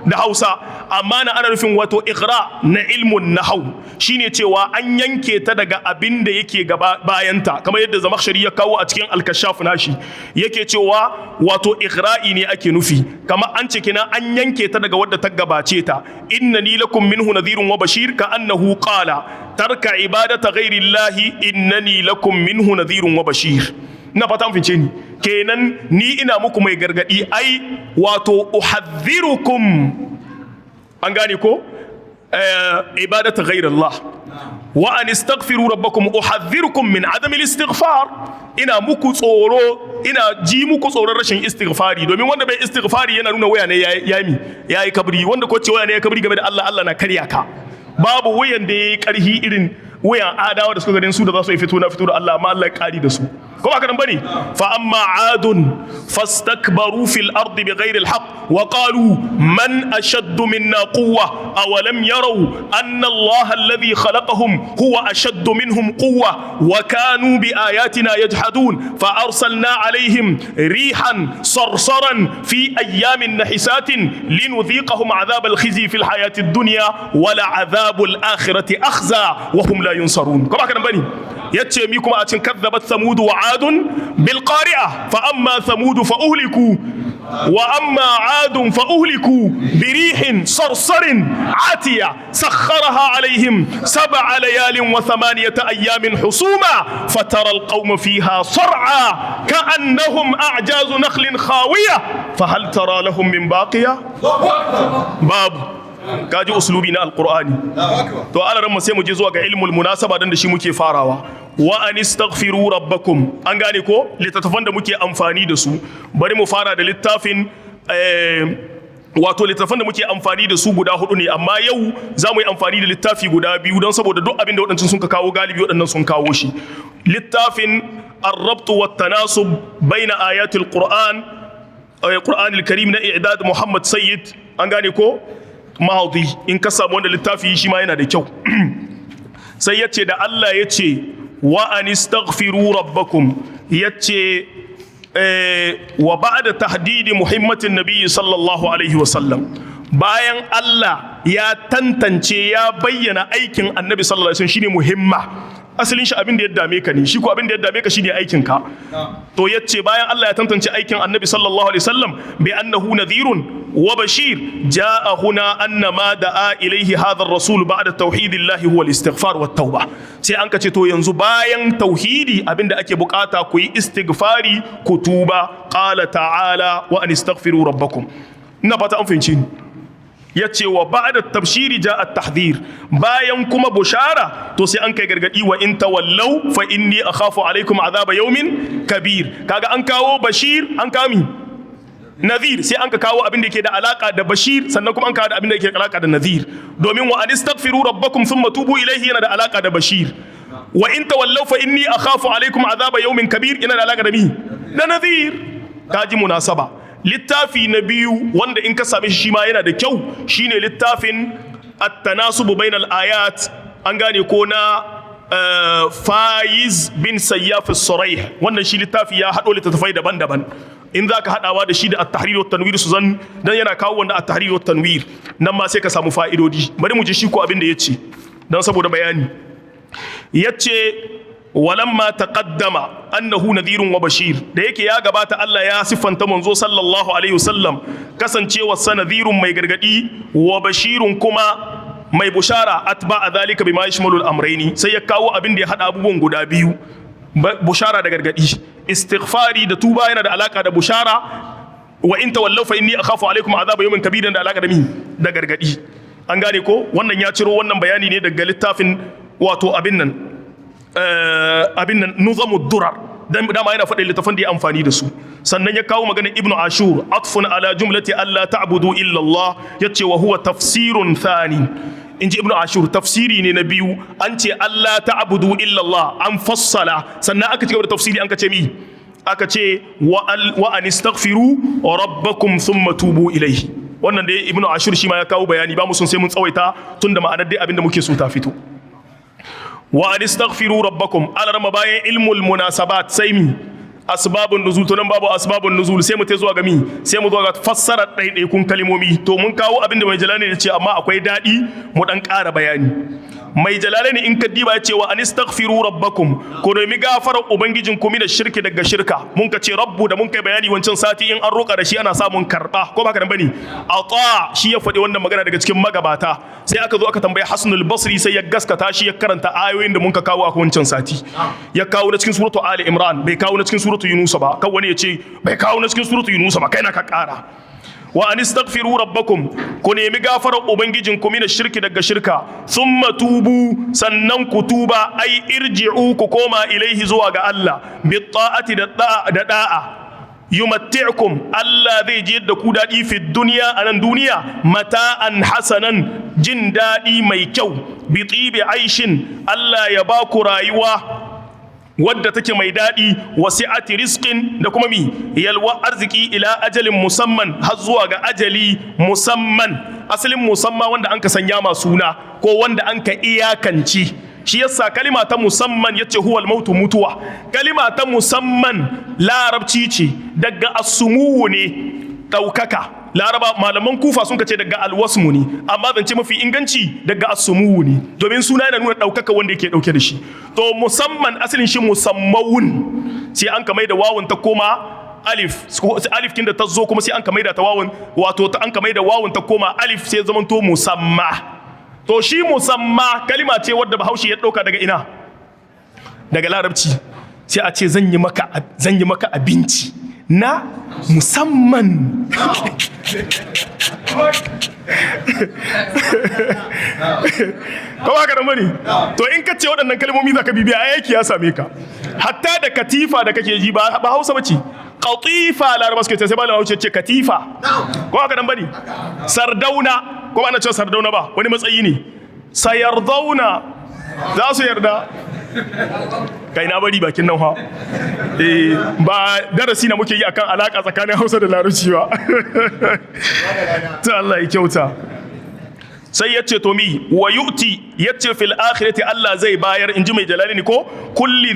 da Hausa amma na ana nufin wato ighra na ilmun nahw shine cewa an yanke ta daga abin da yake gaba bayanta kamar yadda Zamakhshari ya kawo a cikin al-Kashaf nashi yake cewa wato ighra'i ne ake nufi kamar an ce kina an yanke ta daga wadda ta gabace ta innani lakum minhu nadhirun wa bashir ka annahu qala tarka ibadata ghairi llahi innani lakum minhu nadhirun wa bashir na fata fince ni kenan ni ina muku mai gargadi ai wato uhadhirukum an gane ko ibadatu ghayrillah wa an istaghfiru rabbakum uhadhirukum min adam al-istighfar ina muku tsoro ina ji muku tsoron rashin istighfari domin wanda bai istighfari yana nuna waya ne yayi kabri wanda ko ce waya ne ya kabri game da Allah na karya ka babu wayan da yayi karhi irin wayan adawa da suka ganin su da za su yi fito da Allah amma Allah ya kari da su ko ba kadan bane fa amma adun fastakbaru fil ardi bighairi alhaq wa qalu man ashaddu minna quwwa aw lam yaraw anna Allah alladhi khalaqahum huwa ashaddu minhum quwwa wa kanu bi ayatina yajhadun fa arsalna alaihim rihan sarsaran fi ayamin nahisatin linudhiqahum adhab alkhizi fil hayati ad-dunya wa la adhab al-akhirati akhza wa hum la yunsarun ko ba kadan bane yace mi kuma a cikin kadzabat samud wa adun bil qari'ah fa amma samud fa uhliku wa amma adun fa uhliku bi rihin sarsarin atiya sakharaha alaihim sab'a layalin wa thamaniyata ayamin husuma fatara al qawma fiha sar'a ka'annahum a'jazu nakhlin khawiyah fa hal tara lahum min baqiya babu kaji uslubi na alqur'ani to alaran mu sai mu je zuwa ga ilmul munasaba dan da shi muke farawa wa anistaghfiru rabbakum an gane ko littattafan da muke amfani da su bari mu fara da littafin wato littattafan da muke amfani da su guda hudu ne amma yau za mu yi amfani da littafi guda biyu don saboda duk abin da waɗancan sun kawo galibi waɗannan sun kawo shi littafin الربط والتناسب بين آيات القرآن الكريم na i'dad Muhammad Sayyid an gane ko mahadi in ka samu wanda littafi shi ma yana da kyau sai yace da Allah yace wa anistaghfiru rabbakum yace wa ba'da tahdidi muhimmatin nabiy sallallahu alaihi wasallam bayan Allah ya tantance ya bayyana aikin annabi sallallahu alaihi wasallam shine muhimma asalin shi abin da ya dame ka ne, shi ko abin da ya dame ka shine aikin ka. To yace bayan Allah ya tantance aikin Annabi sallallahu alaihi wasallam bi annahu nadhirun wa bashir, jaa huna anna ma da'a ilayhi hadha ar-rasul ba'da tauhidillahi huwa al-istighfar wat tauba. Sai an ka ce to yanzu bayan tauhidi abinda ake bukata ku yi istighfari ku tuba. Qala ta'ala wa an istaghfiru rabbakum. Ina fata an fahimci ni. Ya ce wa ba'da tabshiri ja at-tahdhir, bayan kuma bushara to sai an kai gargadi wa in tawallaw fa inni akhafu alaikum azaba yawmin kabir. Kaga an kawo bashir, an kami nadhir, sai an ka kawo abin da yake da alaka da bashir, sannan kuma an kawo da abin da yake da alaka da nadhir, domin wa anistaghfiru rabbakum thumma tubu ilayhi yana da alaka da bashir. Wa in tawallaw fa inni akhafu alaikum azaba yawmin kabir yana da alaka da mi da nadhir. Kaji munasaba. Littafi na biyu wanda in ka same shi ma yana da kyau shine littafin at-tanasubu bainal ayat, an gane ko na Faiz bin Sayyaf as-Suraih. Wannan shi littafi ya hado littattafai daban-daban, in zaka hadawa da shi da at-tahrir wa tanwir su zan dan yana kawo wanda at-tahrir wa tanwir nan ma sai ka samu fa'idodi. Bari mu ji shi ko abin da yace dan saboda bayani. Yace walamma taqaddama annahu nadhirun wa bashir, da yake ya gabata Allah ya siffanta manzo sallallahu alaihi wasallam kasancewa sanadhirun mai gargadi wa bashirun kuma mai bushara, atba'a dhalika bima yashmalu al-amrayni, sai ya kawo abin da ya hada abubuwan guda biyu, bushara da gargadi. Istighfari da tuba yana da alaka da bushara, wa in tawallaw fa inni akhafu alaikum azaba yawmin kabir da alaka da mi da gargadi. An gane ko wannan ya ciro wannan bayani ne daga littafin wato abin nan nuzamud durar, dama yana faɗin littafin da ya amfani da su. Sannan ya kawo maganar Ibn Ashur, atfun ala jumlati alla ta'budu illa Allah, yace wa huwa tafsirun thani. Inji Ibn Ashur, tafsiri ne na biyu, an ce alla ta'budu illa Allah, an fassala, sannan aka cigaba da tafsiri an ka ce mi aka ce wa an istaghfiru rabbakum thumma tubu ilayhi. Wannan dai Ibn Ashur shi ma ya kawo bayani, ba mu sun sai mun tsawaita tunda ma'anar dai abinda muke so ta fito. Wa an istaghfiru rabbakum, alarma bayan ilmul munasabat sai mi asbabun nuzul, to nan babu asbabun nuzul, sai mu ta zuwa ga mi sai mu zuwa ga fassara ɗaiɗaikun kalmomi. To mun kawo abin da mai jalali ya ce amma akwai daɗi mu ɗan ƙara bayani. Mai jalali in ka diba ya ce wa an istaghfiru rabbakum, ku nemi gafarar ubangijin ku mina shirki daga shirka. Mun ka ce rabbu da mun kai bayani wancan sati, in an roƙa da shi ana samun karɓa, ko ba ka nan bane? Ata shi ya faɗi wannan magana daga cikin magabata, sai aka zo aka tambaye Hasanul Basri, sai ya gaskata shi, ya karanta ayoyin da mun ka kawo a wancan sati. Ya kawo na cikin suratu Ali Imran, bai kawo na cikin suratu Yunus ba, kan wani ya ce bai kawo na cikin suratu Yunus ba, kai na ka ƙara. Wa an istaghfiru rabbakum, ku nemi gafarar ubangijin ku mina shirki daga shirka, thumma tubu, sannan ku tuba, ai irji'u, ku koma ilaihi zuwa ga Allah, bi ta'ati da da'a. Yumatti'ukum, Allah zai ji da ku daɗi fi duniya, a nan duniya, mata'an hasanan, jin daɗi mai kyau, bi tibi aishin, Allah ya ba ku rayuwa wadda take mai daɗi, wasi'ati rizqin, da kuma mi yalwa arziki, ila ajalin musamman, har zuwa ga ajali musamman. Asalin musamman wanda an ka sanya ma suna ko wanda an ka iyakanci, shi yasa kalima ta musamman yace huwal mautu, mutuwa. Kalima ta musamman larabci ce, daga as-sumuwu ne, ɗaukaka. Laraba malaman kufa sun kace daga alwasmu ne, amma zance mafi inganci daga as-sumuwu ne, domin suna yana nuna ɗaukaka wanda yake ɗauke da shi. To musamman asalin shi musammawun, sai an ka mai da wawun ta koma alif, alif kin da ta zo kuma sai an ka mai da ta wawun, wato an ka mai da wawun ta koma alif, sai zaman to musamma. To shi musamma kalima ce wadda Bahaushe ya ɗauka daga ina? Daga larabci. Sai a ce zan yi maka abinci na musamman. Kawai haka da mani, to in ka ce waɗannan kalmomi za ka bibiya a yaki ya same ka. Hatta da katifa da kake ji ba Hausa ba ce, katifa laraba suke ce, sai ba Hausa ce katifa. Ko haka nan bane? Sardauna, ko ba ana cewa sardauna ba, wani matsayi ne. Sayardauna, za su yarda. Kai na bari bakin nan ha, ba darasi na muke yi akan alaka tsakanin Hausa da Larabci ba. Ta Allah ya kyauta. sai yace to mi wa yu'ti yace fil akhirati Allah zai bayar inji mai jalali ko kulli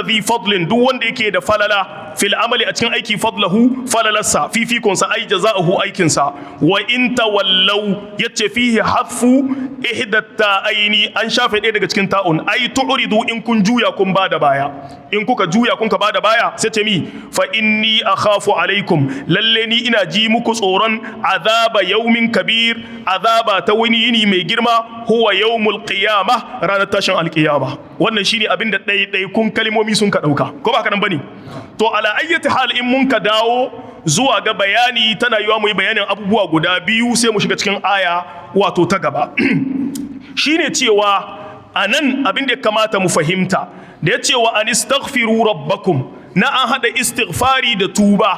dhi fadlin duk wanda yake da falala fil amali a cikin aiki fadlahu falalarsa fifikon sa ai jaza'uhu aikin sa wa in tawallau yace fihi hafu ihdatta aini an shafe ɗaya daga cikin ta'un ai tu'ridu in kun juya kun bada baya in kuka juya kun ka bada baya sai ce mi fa inni akhafu alaikum lalle ni ina ji muku tsoron azaba yaumin kabir azaba ta wani yini mai girma huwa yawmul qiyamah ranar tashin alqiyama wannan shine abinda kun kalmomi sun ka dauka ko ba ka nan bane to ala ayyati hal in mun ka dawo zuwa ga bayani tana yiwa mu yi bayanin abubuwa guda biyu sai mu shiga cikin aya wato ta gaba shine cewa anan abin da ya kamata mu fahimta da ya ce wa anistaghfiru rabbakum na an hada istighfari da tuba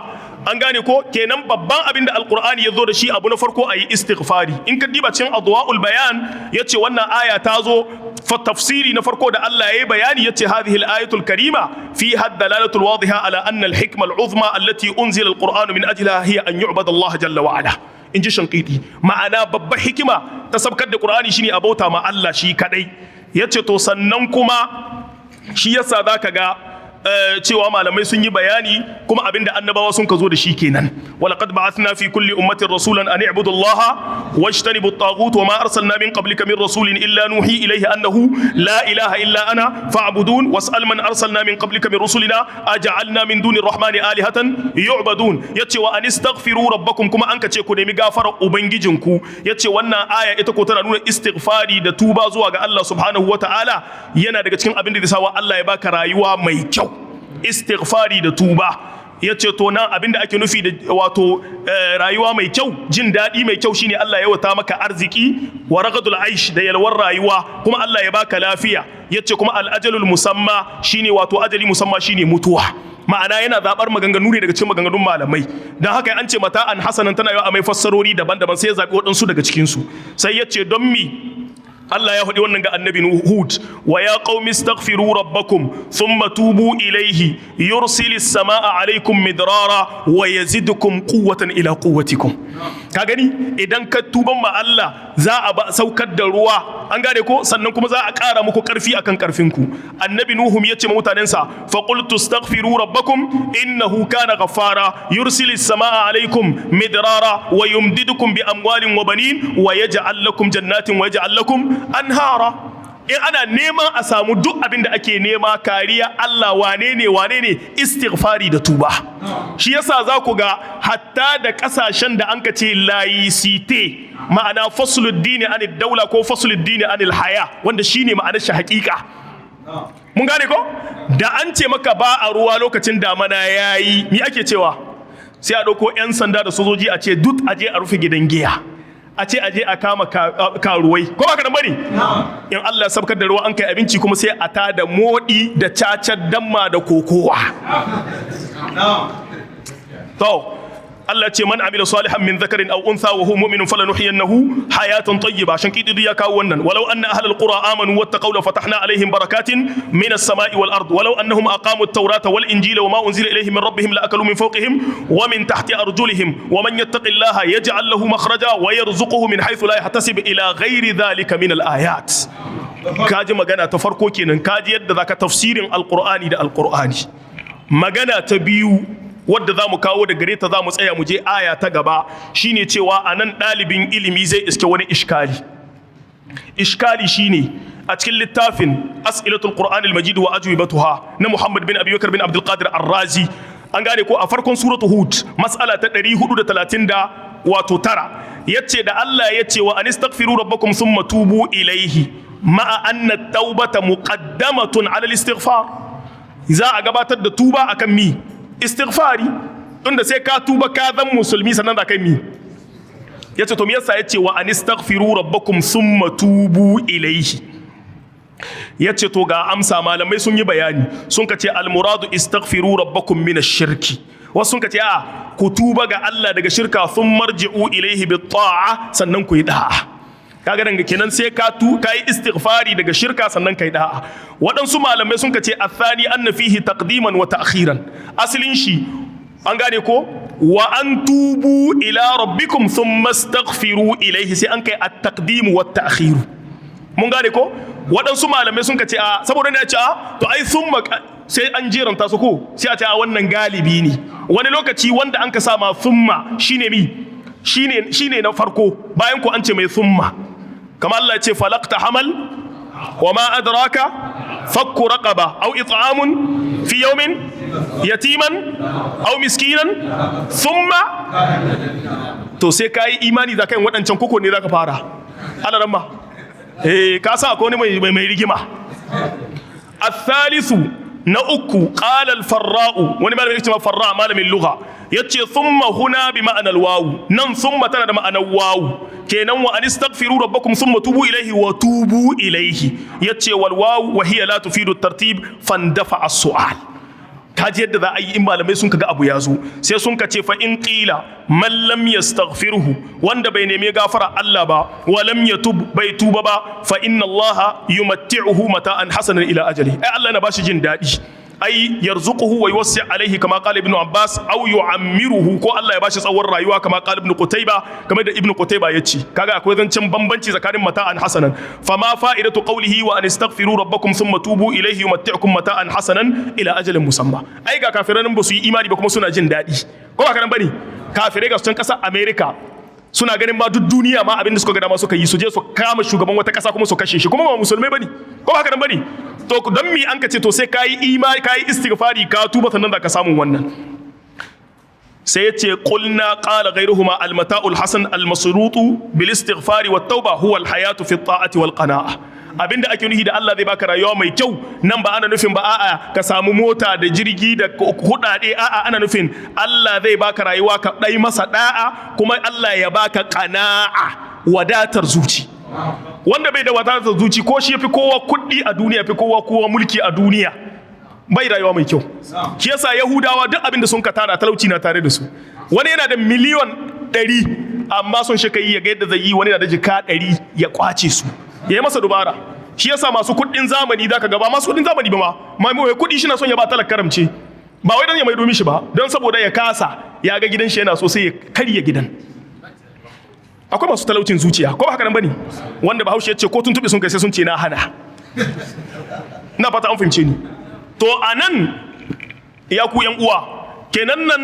an gane ko kenan babban abin da alqur'ani ya zo da shi abu na farko ayi istighfari in ka diba cikin adwaul bayan yace wannan aya ta zo fa tafsiri na farko da Allah yayi bayani yace hadhihi al-ayatul karima fiha ad-dalalatu al-wadhiha ala anna al-hikma al-uzma allati unzila al-qur'anu min ajliha hiya an yu'bada Allah jalla wa ala inji shankiti ma'ana babbar hikima ta sabkar da qur'ani shine abauta ma Allah shi kadai yace to sannan kuma shi yasa zaka ga cewa malamai sun yi bayani kuma abinda annabawa sun ka zo da shi kenan walaqad ba'athna fi kulli ummatin rasulan an i'budu allaha wajtanibu at-taghut wa ma arsalna min qablika min rasulin illa nuhi ilayhi annahu la ilaha illa ana fa'budun was'al man arsalna min qablika min rusulina aj'alna min duni ar-rahmani alihatan yu'badun yace wa anistaghfiru rabbakum kuma an ka ce ku nemi gafara ubangijinku yace wannan aya ita ko tana nuna istighfari da tuba zuwa ga Allah subhanahu wata'ala yana daga cikin abin da zai sawa Allah ya baka rayuwa mai kyau istighfari da tuba yace to nan abinda ake nufi da wato rayuwa mai kyau jin daɗi mai kyau shine Allah ya wata maka arziki wa ragadul aish da yalwar rayuwa kuma Allah ya baka lafiya yace kuma al ajalul musamma shine wato ajali musamma shine mutuwa ma'ana yana zabar maganganu ne daga cikin maganganun malamai dan haka an ce mata an hasanan tana yawa a mai fassarori daban-daban sai ya zabi waɗansu daga cikin su sai yace don mi Allah ya faɗi wannan ga annabi Hud wa ya qaumi astaghfiru rabbakum thumma tubu ilayhi yursilis samaa alaykum midrara wa yazidukum quwwatan ila quwwatikum ka gani idan ka tuban ma Allah za a saukar da ruwa an gane ko sannan kuma za a ƙara muku ƙarfi akan ƙarfinku annabi Nuhum ya ce ma mutanensa fa qultu astaghfiru rabbakum innahu kana ghaffara yursilis samaa alaykum midrara wa yumdidukum bi amwalin wa banin wa yaj'al lakum jannatin wa yaj'al lakum anhara in ana neman a samu duk abin da ake nema kariya Allah wane ne istighfari da tuba shi yasa za ku ga hatta da kasashen da an ka ce laicite ma'ana fasluddini anil daula ko fasluddini anil haya wanda shine ma'anar shi hakika mun gane ko da an ce maka ba a ruwa lokacin damana yayi ni ake cewa sai a dauko yan sanda da sojoji a ce duk aje a rufe gidan giya a ce aje a kama karuwai ko ba ka da bari in Allah sabkar da ruwa an kai abinci kuma sai a tada modi da cacar damma da kokowa to Allah ce man amila salihan min dhakarin aw untha wa huwa mu'minun falanuhyiyannahu hayatan tayyiba shan kidi ya kawo wannan walau anna ahlal qura amanu wattaqaw la fatahna alaihim barakatin minas samai wal ard walau annahum aqamu at-taurata wal injila wama unzila ilayhim min rabbihim la akalu min fawqihim wa min tahti arjulihim wa man yattaqillaha yaj'al lahu makhraja wa yarzuquhu min haythu la yahtasib ila ghairi dhalika min al-ayat kaji magana ta farko kenan kaji yadda zaka tafsirin alqur'ani da alqur'ani magana ta biyu wadda za mu kawo da gare ta za mu tsaya mu je aya ta gaba shine cewa a nan ɗalibin ilimi zai iske wani ishkali shine a cikin littafin as'ilatul qur'anil majid wa ajwibatuha na Muhammad bin Abi Bakar bin Abdul Qadir Ar-Razi an gane ko a farkon suratu Hud mas'ala ta 430 da wato tara yace da Allah yace wa anistaghfiru rabbakum thumma tubu ilayhi ma'a anna at-taubata muqaddamatun 'ala al-istighfar za a gabatar da tuba akan mi istighfari tunda sai ka tuba ka zan musulmi sannan da kai mi yace to me yasa yace wa anistaghfiru rabbakum thumma tubu ilayhi yace to ga amsa malamai sun yi bayani sun kace al muradu istaghfiru rabbakum min ash-shirki wasu sun kace ku tuba ga Allah daga shirka thumma marji'u ilayhi bit ta'a sannan ku yi da'a kaga danga kenan sai ka yi istighfari daga shirka sannan kai da'a waɗansu malamai sun kace athani anna fihi taqdiman wa ta'khiran asalin shi an gane ko wa an tubu ila rabbikum thumma astaghfiru ilayhi sai an kai at-taqdim wa at-ta'khir mun gane ko waɗansu malamai sun ka ce a saboda ne a ce a to ai thumma sai an jeranta su ko sai a ce a wannan galibi ne wani lokaci wanda an ka sa ma thumma shine mi shine na farko bayan ko an ce mai thumma kamar Allah ya ce falaqta hamal wa ma adraka fakku raqaba aw it'amun fi yawmin yatiman aw miskinan thumma to sai kai imani da kai wadancan koko ne zaka fara ana ran ma ka sa akwai wani mai rigima الثالث na uku qala al-farra'u wani malamin yake cewa farra malamin lugha yace thumma huna bi ma'anar wawu nan thumma tana da ma'anar wawu kenan wa anistaghfiru rabbakum thumma tubu ilayhi wa tubu ilayhi yace wal wawu wa hiya la tufidu at-tartib fandafa as-su'al kaji yadda za a yi in malamai sun kaga abu ya zo sai sun ka ce fa in qila man lam yastaghfirhu wanda bai neme gafara Allah ba wa lam yatub bai tuba ba fa inna Allah yumatti'uhu mata'an hasanan ila ajali ai Allah yana bashi jin dadi ai yarzuquhu wa yuwassi alaihi kama qala ibn Abbas aw yu'ammiruhu ko Allah ya bashi tsawon rayuwa kama qala ibn Qutayba kamar da ibn Qutayba yace kaga akwai zancen bambanci tsakanin mata'an hasanan fama fa'idatu qawlihi wa anistaghfiru rabbakum thumma tubu ilayhi yumatti'ukum mata'an hasanan ila ajalin musamma ai ga kafiran ba su yi imani ba kuma suna jin dadi ko ba karan bane kafirai ga su can kasar America suna ganin ma duk duniya ma abinda suka ga dama suka yi su je su kama shugaban wata kasa kuma su kashe shi kuma ba musulmai bane ko ba karan bane to don mi an ka ce to sai kayi imani kayi istighfari ka tuba sannan da ka samu wannan sai yace qulna qala ghayruhuma al-mata'ul hasan al-masrutu bil istighfari wat tauba huwa al-hayatu fi at-ta'ati wal qana'a abinda ake nufi da Allah zai baka rayuwa mai kyau nan ba ana nufin ba a'a ka samu mota da jirgi da kudade a'a ana nufin Allah zai baka rayuwa ka dai masa da'a kuma Allah ya baka qana'a wadatar zuci wanda bai da wadatar zuci ko shi yafi kowa kuɗi a duniya yafi kowa mulki a duniya bai rayuwa mai kyau shi yasa yahudawa duk abin da sun ka tara talauci na tare da su wani yana da miliyon 100 amma sun shi kai ya ga yadda zai yi wani yana da jika 100 ya kwace su ya yi masa dubara shi yasa masu kuɗin zamani zaka ga ba masu kuɗin zamani ba ma mai kuɗi shi na son ya ba talak karamce ba wai dan ya mai domin shi ba don saboda ya kasa ya ga gidan shi yana so sai ya karya gidan akwai masu talaucin zuciya ko ba haka nan bane wanda Bahaushe ya ce ko tuntuɓe sun kai sai sun ce na hana ina fata an fahimce ni to anan ya ku yan uwa kenan nan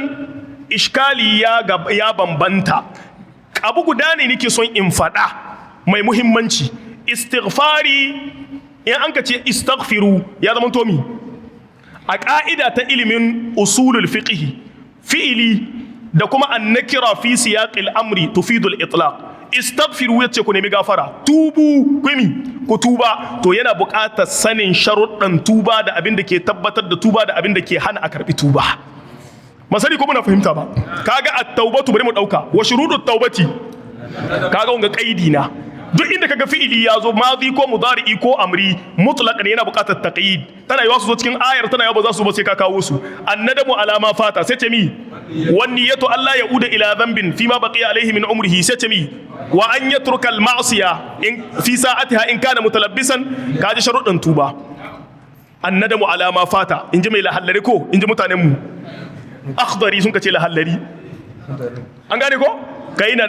iskali ya bambanta abu guda ne nake son in faɗa mai muhimmanci istighfari in an ka ce istaghfiru ya zama tomi a ƙa'ida ta ilimin usulul fiqh fi'ili da kuma annakira fi siyaqil amri tufidul itlaq istaghfiru yace ku nemi gafara tubu ku tuba to yana buƙatar sanin sharuɗan tuba da abin da ke tabbatar da tuba da abin da ke hana a karbi tuba masali ko muna fahimta ba kaga at-taubatu bari mu dauka wa shurudut taubati kaga wanga kaidi na duk inda kaga fi'ili ya zo madi ko mudari'i ko amri mutlaqan yana buƙatar taqyid tana yawa su zo cikin ayar tana yawa ba za su ba sai ka kawo su annadamu ala ma fata sai ce mi wan niyatu alla yauda ila dhanbin fima baqiya alayhi min umrihi sai ce mi wa an yatruka al ma'siya in fi sa'atiha in kana mutalabbisan kaji sharuɗin tuba annadamu ala ma fata inji mai lahallari ko inji mutanen mu akhdari sun kace lahallari an gane ko kai na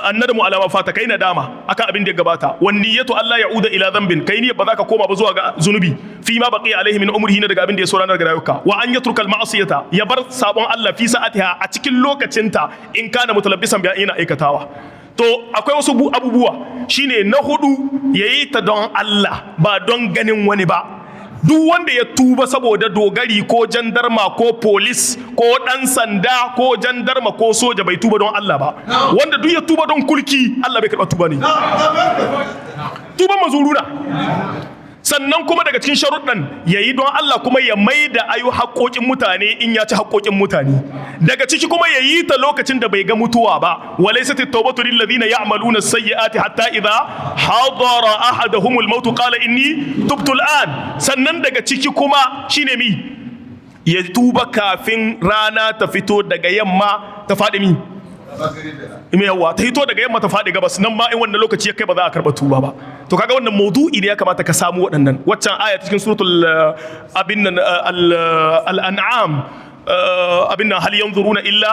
annadamu alama fata kai na dama akan abin da ya gabata wan niyatu alla yauda ila dhanbin kai ne ba za ka koma ba zuwa ga zunubi fi ma baqiya alaihi min umrihi daga abin da ya saurana daga rayuwarka wa an yatruka al ma'siyata ya bar sabon Allah fi sa'atiha a cikin lokacinta in kana mutalabbisan bi yana aikatawa to akwai wasu abubuwa shine na hudu yayi ta don Allah ba don ganin wani ba duk wanda ya tuba saboda dogari ko jandarma ko polis ko dan sanda ko jandarma ko soja bai tuba don Allah ba wanda duk ya tuba don kulki Allah bai karɓa tuba ne tuban mazuruna sannan kuma daga cikin sharuɗan yayi don Allah kuma ya maida ayu haƙoƙin mutane in ya ci haƙoƙin mutane daga ciki kuma yayi ta lokacin da bai ga mutuwa ba walaysat at-tawbatu lil ladina ya'maluna as-sayyi'ati hatta idha hadara ahaduhum al-maut qala inni tubtu al-an sannan daga ciki kuma shine mi ya tuba kafin rana ta fito daga yamma ta faɗi mi yawa ta hito daga yamma ta faɗi gabas nan ma in wannan lokaci ya kai ba za a karɓa tuba ba to kaga wannan maudu'i ne ya kamata ka samu waɗannan waccan aya cikin suratul abin nan al-an'am abin nan hal yanzuruna illa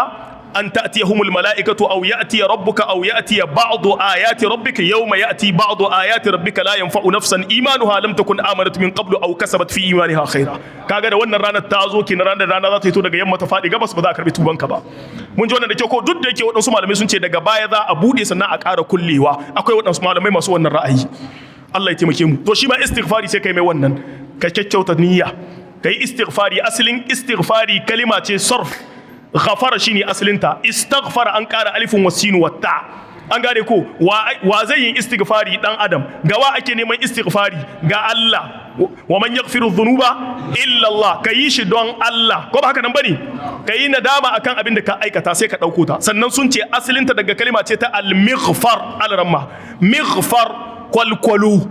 an ta'tiyahumul mala'ikatu aw ya'ti rabbuka aw ya'ti ba'du ayati rabbika yawma ya'ti ba'du ayati rabbika la yanfa'u nafsan imanuha lam takun amanat min qablu aw kasabat fi imaniha khaira. Kaga da wannan ranar ta zo kin ranar rana za ta fito daga yamma ta fadi gabas ba za a karbi tubanka ba. Mun ji wannan da ke ko duk da yake waɗansu malamai sun ce daga baya za a bude sannan a ƙara kullewa, akwai waɗansu malamai masu wannan ra'ayi. Allah ya taimake mu. To shi ma istighfari sai kai mai wannan ka kyakkyauta niyya kai istighfari. Asalin istighfari kalima ce sarf, ghafara shine asalinta, istaghfara an ƙara alifin wasin wa ta. An gane ko wa zai yin istighfari dan adam, ga wa ake neman istighfari? Ga Allah. Wa man yaghfiru dhunuba illa Allah, kayi shi don Allah, ko ba haka nan bane? Kayi nadama akan abin da ka aikata sai ka dauko ta. Sannan sun ce asalinta daga kalima ce ta al-mighfar, al-ramma mighfar, kwalkwalo.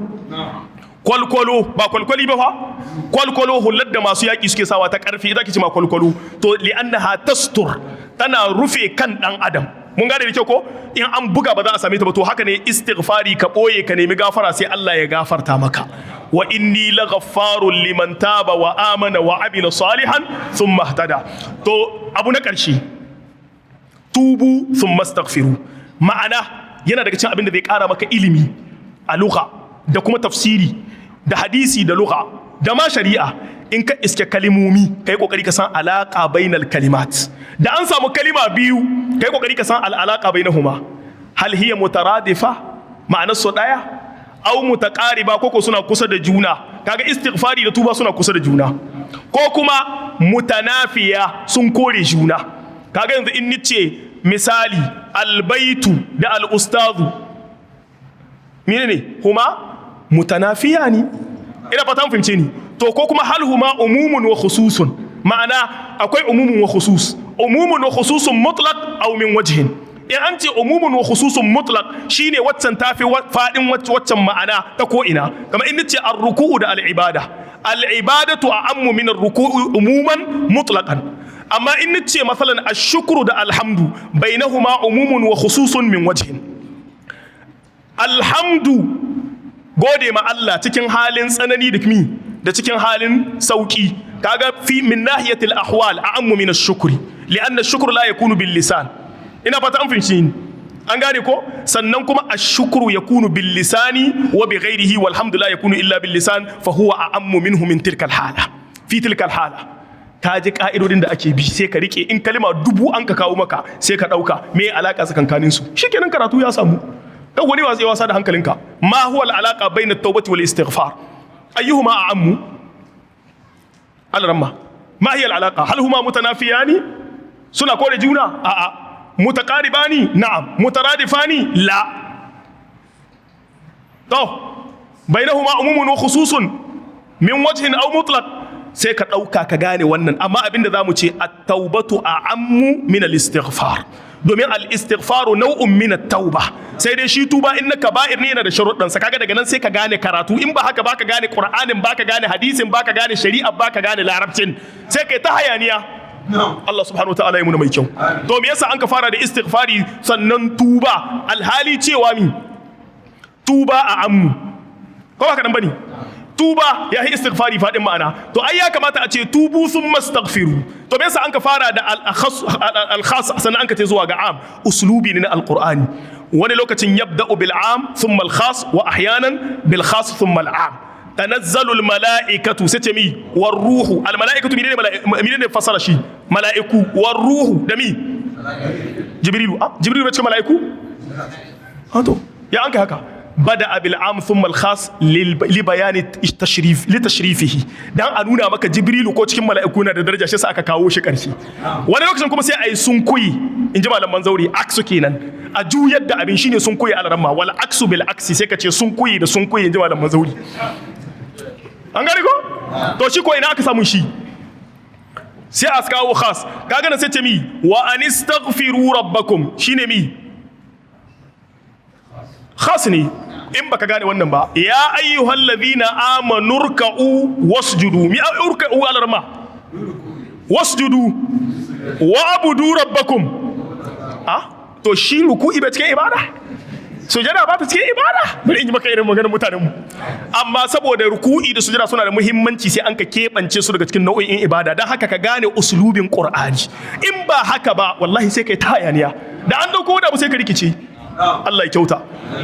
Kwalkwalo ba kwalkwali ba fa, kwalkwalo hular da masu yaƙi suke sawa ta ƙarfi, ita ke ce ma kwalkwalo. To li'annaha tastur, tana rufe kan dan adam. Mun gane da kyau ko? In an buga ba za a same ta ba. To haka ne istighfari, ka ɓoye ka nemi gafara sai Allah ya gafarta maka. Wa inni laghaffarun liman taba wa amana wa amila salihan thumma ihtada. To abu na ƙarshe, tubu thumma astaghfiru. Ma'ana yana daga cikin abin da zai ƙara maka ilimi a lugha da kuma tafsiri da hadisi da lugha da ma shari'a. In ka iske kalimomi kai kokari ka san alaka bainal kalimat. Da an samu kalima biyu kai kokari ka san alaka bainahuma. Hal hiya mutaradifa, ma'anar su daya, aw mutaqariba, koko suna kusa da juna. Kaga istighfari da tuba suna kusa da juna. Ko kuma mutanafiya, sun kore juna. Kaga yanzu in nice misali albaitu da al-ustazu, menene huma mutanafiya ne. Ina fatan fahimce ni. To ko kuma hal huma umumun wa khususun, ma'ana akwai umumun wa khusus, umumun wa khususun mutlaq aw min wajhin. In an ce umumun wa khususun mutlaq shine waccan tafi fadin waccan ma'ana ta ko ina. Kamar in nace ar-ruku'u da al-ibada, al-ibadatu a'ammu min ar-ruku'u umuman mutlaqan. Amma in nace masalan ash-shukru da alhamdu bainahuma umumun wa khususun min wajhin. Alhamdu, gode ma Allah cikin halin tsanani da cikin halin sauki. Kaga fi min nahiyatil ahwal a'ammu min ash-shukri, li'anna ash-shukru la yakunu bil lisan. Ina fata an fahimci ni. An gane ko? Sannan kuma ash-shukru yakunu bil lisani wa bi ghairihi, walhamdu la yakunu illa bil lisan, fa huwa a'ammu minhu min tilka al-hala. Fi tilka al-hala ka ji ka'idodin da ake bi sai ka rike. In kalima dubu an ka kawo maka sai ka dauka me alaka tsakankanin su, shikenan karatu ya samu. Dan wani watsi wasa da hankalinka. Ma huwa al-alaqa bayna at-tawbati wal istighfar? Ayyuhuma a'ammu? Al-ramma. Ma hiya al-alaqa? Hal huma mutanafiyani? Suna kore juna? A'a. Mutaqaribani? Na'am. Mutaradifani? La. To, bainahuma umumun wa khususun min wajhin aw mutlaq. Sai ka dauka ka gane wannan, amma abinda zamu ce at-taubatu a'ammu min al-istighfar. Domin al-istighfaru nau'un min at-tauba. Sai dai shi tuba in na kaba'ir ne yana da sharuɗan sa. Kaga daga nan sai ka gane karatu. In ba haka baka gane Qur'anin, baka gane hadisin, baka gane shari'a, baka gane larabcin. Sai kai ta hayaniya. Allah subhanahu wa ta'ala ya muna mai kyau. To me yasa an ka fara da istighfari sannan tuba, alhali cewa mi tuba a ammu, ko haka nan bane? Tuba ya yi istighfari fadin ma'ana. To ai ya kamata a ce tubu thumma astaghfiru. To me yasa an ka fara da al-khas sannan an ka ce zuwa ga am? Uslubi ne na al-Qur'ani. Wani lokacin yabda'u bil am thumma al-khas, wa ahyanan bil khas thumma al-am. Tanazzalul mala'ikatu, sai ce mi war ruhu. Al mala'ikatu menene fasara shi? Mala'iku. War ruhu da mi? Jibrilu. Jibrilu bai ce mala'iku? To ya an kai haka. Bada abil am thumma al khas li bayani tashrif li tashrifihi, dan a nuna maka Jibrilu ko cikin mala'iku na da daraja, shi sa aka kawo shi karshe. Wani lokacin kuma sai ayi sunkuyi, inji malaman zauri, aksu kenan a juyar da abin shine sunkuyi al-ramma, wal aksu bil aksi, sai ka ce sunkuyi da sunkuyi, inji malaman zauri. An gani ko? To shi ko ina aka samu shi? Sai a kawo khas. Kaga na sai ce mi wa anistaghfiru rabbakum, shine mi khas ne. In baka gane wannan ba, ya ayyuhal ladhina amanu ruk'u wasjudu. Mi urka'u alarma wasjudu wa abudu rabbakum. To shi ruku'i ba cikin ibada? sujada ba ta cikin ibada bari in yi maka irin maganar mutanen mu amma saboda ruku'i da sujada suna da muhimmanci sai an ka keɓance su daga cikin nau'in ibada don haka ka gane usulubin qur'ani in ba haka ba wallahi sai kai ta hayaniya da an dauko da mu sai ka rikice Allah ya kyauta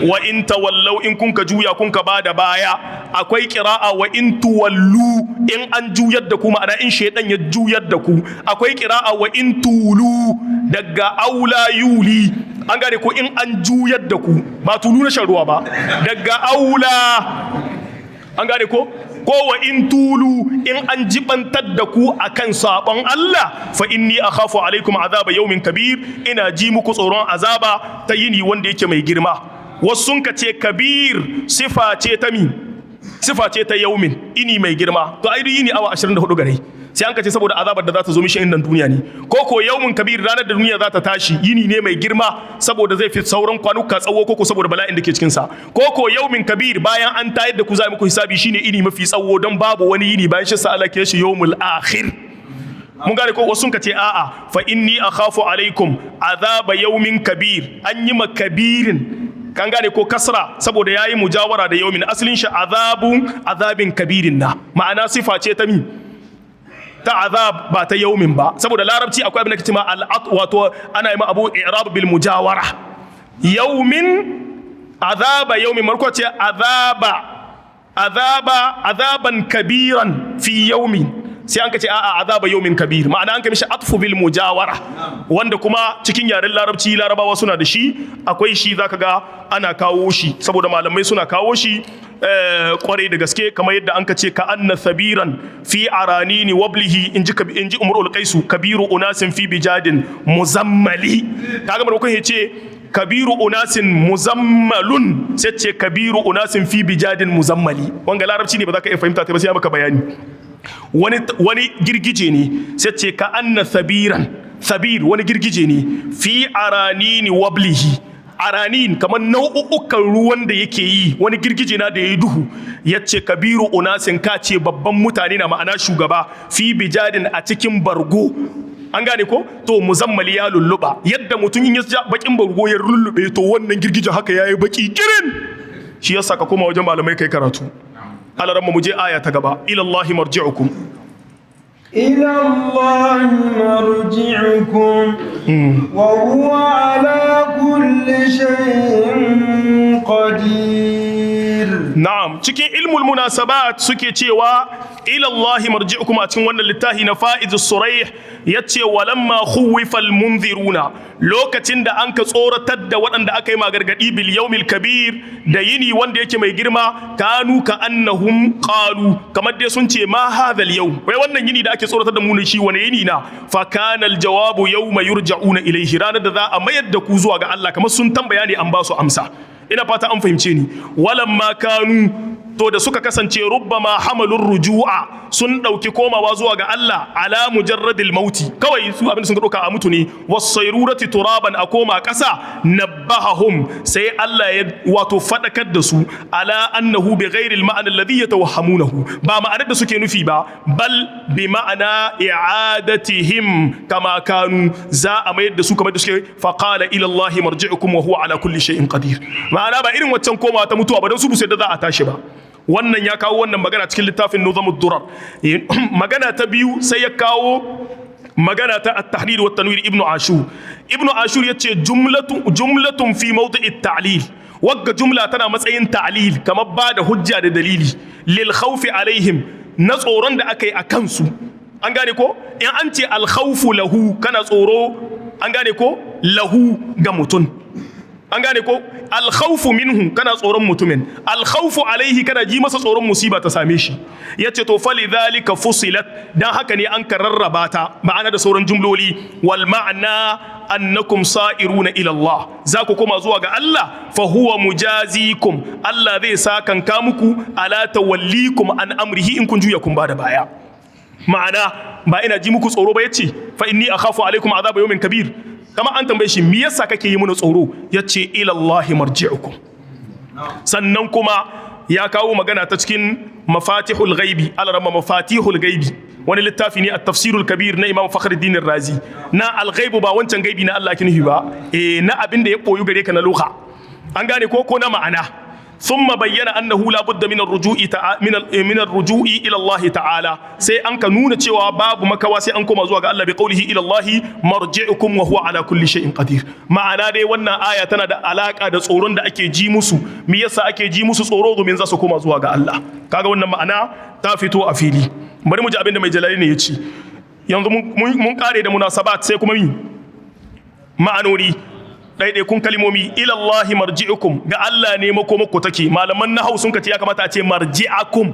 wa in tawallau in kun ka juya kun ka bada baya akwai qira'a wa in tuwallu in an juyar da ku ma'ana in shaydan ya juyar da ku akwai qira'a wa in tulu daga aula yuli an gane ko in an juyar da ku ba tulu na shan ruwa ba daga aula an gane ko wa in tulu in an jibantar da ku akan sabon Allah fa inni akhafu alaikum azaba yawmin kabir ina ji muku tsoron azaba ta yini wanda yake mai girma wasu sun ka ce kabir sifa ce ta yawmin ini mai girma to ai yini awa 24 gare sai an ka ce saboda azabar da za ta zo mishi innan duniya ne ko yawmin kabir ranar da duniya za ta tashi yini ne mai girma saboda zai fi sauran kwanuka tsawo ko saboda bala'in da ke cikin sa ko yawmin kabir bayan an tayar da ku za muku hisabi shine ini mafi tsawo don babu wani yini bayan shi sa Allah ke shi yawmul akhir mun gane ko wasu ka ce a'a fa inni akhafu alaikum azaba yawmin kabir an yi makabirin kan gane ko kasra saboda yayi mujawara da yawmin aslin shi azabin kabirin na ma'ana sifa ce ta mi ta azab ba ta yaumin ba saboda larabci akwai abin da kace ma wato ana yi ma abu i'rab bil mujawara yaumin azaba yaumin marko ce azaban kabiran fi yaumin sai an kace a'a azaba yaumin kabir ma'ana an kai mishi atfu bil mujawara wanda kuma cikin yaren larabci larabawa suna da shi akwai shi zaka ga ana kawo shi saboda malamai suna kawo shi kwarai da gaske kamar yadda an ka ce ka anna sabiran fi aranini wablihi inji umrul qaisu kabiru unasin fi bijadin muzammali kaga mun kun ce kabiru unasin muzammalun sai ce kabiru unasin fi bijadin muzammali wanga larabci ne ba za ka iya fahimta ta ba sai maka bayani wani girgije ne sai ce ka anna sabir wani girgije ne fi aranini wablihi aranin kamar nau'ukan ruwan da yake yi wani girgije na da ya yi duhu ya ce kabiru unasin ka ce babban mutane na ma'ana shugaba fi bijadin a cikin bargo an gane ko to muzammali ya lulluba yadda mutum in ya ja bakin bargo ya lullube to wannan girgije haka yayi baki kirin shi yasa ka koma wajen malamai kai karatu alaramma mu je aya ta gaba ila Allahi marji'ukum إلى الله مرجعكم وهو على كل شيء قدير na'am cikin ilmul munasabat suke cewa ila Allah marji'ukum a cikin wannan littafi na fa'izus suraih yace walamma khuwifal munziruna lokacin da an ka tsoratar da waɗanda aka yi magargadi bil yawmil kabir da yini wanda yake mai girma kanu ka annahum qalu kamar dai sun ce ma hadhal yawm wai wannan yini da ake tsoratar da mu ne shi wani yini na fa kana al jawabu yawma yurja'una ilayhi ranar da za a mayar da ku zuwa ga Allah kamar sun tambaya ne an ba su amsa ina fata an fahimce ni walamma kanu to da suka kasance rubbama hamalur ruju'a sun dauki komawa zuwa ga Allah ala mujarradil mauti kawai su abin sun dauka a mutu ne wasayrurati turaban a koma kasa nabbahum sai Allah ya wato fadakar da su ala annahu bi ghairil ma'ana alladhi yatawahhamunahu ba ma'anar da suke nufi ba bal bi ma'ana i'adatihim kama kanu za a mayar da su kamar da suke faqala ila Allah marji'ukum wa huwa ala kulli shay'in qadir ma'ana ba irin waccan komawa ta mutuwa ba don su bu sai da za a tashi ba wannan ya kawo wannan magana cikin littafin nuzamud durar magana ta biyu sai ya kawo magana ta at-tahrir wa tanwir ibnu ashur yace jumlatun fi mawdi'it ta'lil wagga jumla tana matsayin ta'lil kamar ba da hujja da dalili lil khawfi alaihim na tsoron da aka yi a kansu an gane ko in an ce al khawfu lahu kana tsoro an gane ko lahu ga mutum an gane ko alkhawfu minhu kana tsoron mutumin alkhawfu alaihi kana ji masa tsoron musiba ta same shi yace to fali dhalika fusilat dan haka ne an kararraba ta ma'ana da sauran jumloli wal ma'na annakum sa'iruna ila Allah za ku koma zuwa ga Allah fa huwa mujazikum Allah zai sakanka muku ala tawallikum an amrihi in kun juya kun bada baya ma'ana ba ina ji muku tsoro ba yace fa inni akhafu alaikum azaba yawmin kabir kama an tambaye shi me yasa kake yi mana tsoro yace ila Allah marji'ukum sannan kuma ya kawo magana ta cikin mafatihul ghaibi alarama mafatihul ghaibi wani littafi ne at-tafsirul kabir na Imam Fakhruddin Razi na al-ghaibu ba wancan gaibi na Allah kin ba na abin da ya boyu gare ka na lugha an gane ko na ma'ana thumma bayyana annahu la budda min ar-ruju'i min ar-ruju'i ila Allah ta'ala sai an ka nuna cewa babu makawa sai an koma zuwa ga Allah bi qawlihi ila Allah marji'ukum wa huwa ala kulli shay'in qadir ma'ana dai wannan aya tana da alaka da tsoron da ake ji musu me yasa ake ji musu tsoro domin za su koma zuwa ga Allah kaga wannan ma'ana ta fito a fili bari mu ji abin da mai jalali ne ya ce yanzu mun kare da munasabat sai kuma ma'anori ɗaiɗaikun kalimomi ilallahi marji'ukum ga Allah ne makomako take malaman nahau sun ka ce ya kamata a ce marji'akum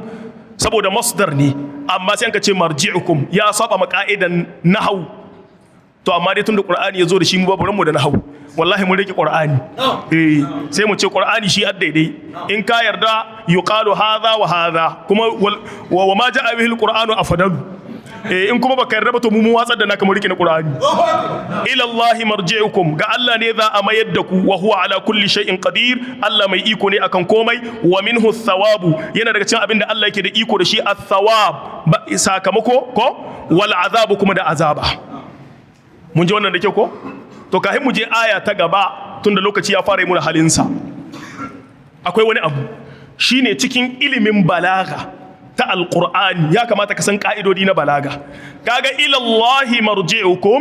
saboda masdar ne amma sai an ka ce marji'ukum ya saba ma ka'idan nahau to amma dai tunda Qur'ani ya zo da shi mu babu ranmu da nahau wallahi mun rike Qur'ani sai mu ce Qur'ani shi daidai in ka yarda yuqalu hadha wa hadha kuma wa ma ja'a bihi al-Qur'anu afdalu in kuma baka yarda ba to mu watsar da naka mu rike na Qur'ani ila Allah marji'ukum ga Allah ne za a mayar da ku wa huwa ala kulli shay'in qadir Allah mai iko ne akan komai wa minhu thawabu yana daga cikin abin da Allah yake da iko da shi ath-thawab sakamako ko wal azabu kuma da azaba mun ji wannan da kyau ko to kafin mu je aya ta gaba tunda lokaci ya fara yi mu da halinsa akwai wani abu shine cikin ilimin balaga ta alqur'ani ya kamata ka san ka'idodi na balaga kaga ila Allahi marji'ukum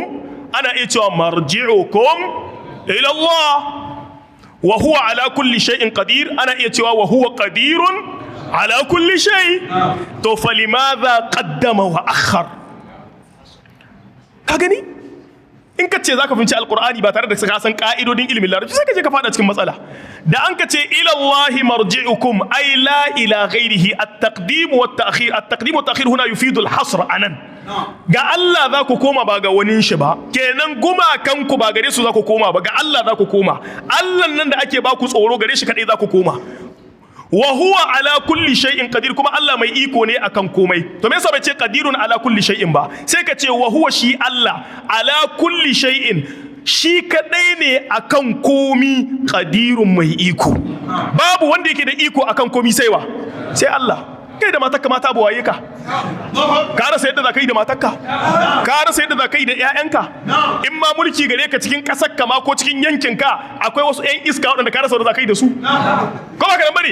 ana iya cewa marji'ukum ila Allah wa huwa ala kulli shay'in qadir ana iya cewa wa huwa qadirun ala kulli shay to falimadha qaddama wa akhar ka gani in ka ce za ka fahimci alkur'ani ba tare da ka san ka'idodin ilimin larabci sai ka je ka fada cikin matsala da an ka ce ilallahi marji'ukum ay la ila ghairihi at-taqdim wa at-ta'khir at-taqdim wa at-ta'khir huna yufidu al-hasr anan ga Allah za ku koma ba ga wani shi ba kenan gumakan ku ba gare su za ku koma ba ga Allah za ku koma Allah nan da ake ba ku tsoro gare shi kadai za ku koma wa huwa ala kulli shay'in qadir kuma Allah mai iko ne akan komai to me yasa bai ce qadirun ala kulli shay'in ba sai ka ce wa huwa shi Allah ala kulli shay'in shi kadai ne akan komi qadirun mai iko babu wanda yake da iko akan komi sai wa sai Allah kai da matarka mata abu waye ka ka rasa yadda za ka yi da matarka ka rasa yadda za ka yi da 'ya'yanka in ma mulki gare ka cikin ƙasar ka ma ko cikin yankin ka akwai wasu 'yan iska waɗanda ka rasa yadda za ka yi da su ko ba ka nan bane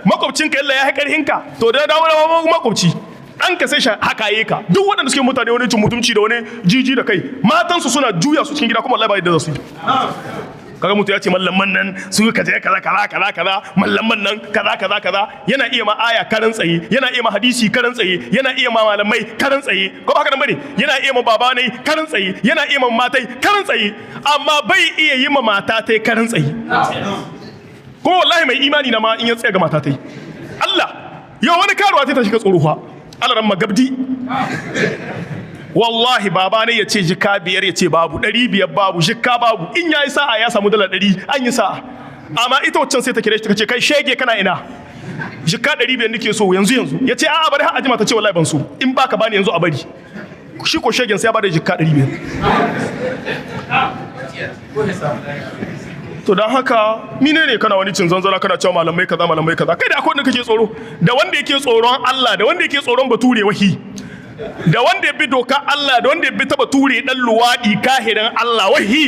makwabcinka yalla ya haƙar hinka to da dawo makwabci ɗan ka sai hakaye ka duk waɗanda suke mutane wani cin mutumci da wani jiji da kai matansu suna juya su cikin gida kuma Allah ba yadda za su yi kaga mutu ya ce mallaman nan su kaje kaza mallaman nan kaza yana iya ma aya karan tsaye yana iya ma hadisi karan tsaye yana iya ma malamai karan tsaye ko ba haka nan bane yana iya ma baba ne karan tsaye yana iya ma matai karan tsaye amma bai iya yi ma mata tai karan tsaye ko wallahi mai imani na ma in ya tsaya ga mata tai Allah yau wani karuwa ta shiga tsoruwa Allah ran magabdi wallahi baba ne ya ce jika 5 ya ce babu 500 babu jika babu in yayi sa'a ya samu $100 an yi sa'a amma ita waccan sai ta kire shi ta ce kai shege kana ina jika 500 nake so yanzu ya ce a'a bari har ajima ta ce wallahi ban so in baka bani yanzu a bari shi ko shegen sai ya bada jika 500 to dan haka mine ne kana wani cin zanzara kana cewa malamai kaza kai da akwai wanda kake tsoro da wanda yake tsoron Allah da wanda yake tsoron bature wahi da wanda ya bi doka Allah da wanda ya bi taba ture dan luwadi kahirin Allah wahi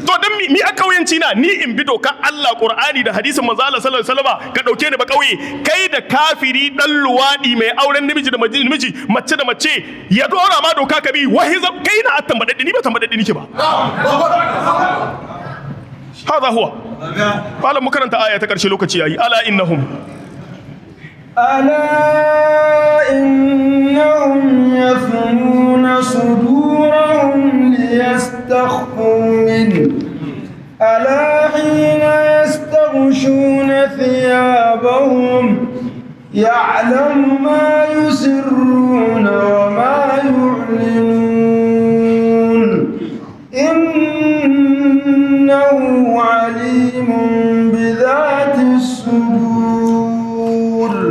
to dan mi a kauyanci na ni in bi doka Allah Qur'ani da hadisin manzo Allah sallallahu alaihi wasallam ka dauke ni ba kauye kai da kafiri dan luwadi mai auren namiji da namiji mace da mace ya dora ma doka ka bi wahi kai na attan badaddi ni ba tambadaddi nike ba hada huwa malam mu karanta aya ta karshe lokaci yayi ala innahum ألا إنهم يثنون صدورهم ليستخفوا منه ألا حين يستغشون ثيابهم يعلم ما يسرون وما يعلنون إنه عليم بذات الصدور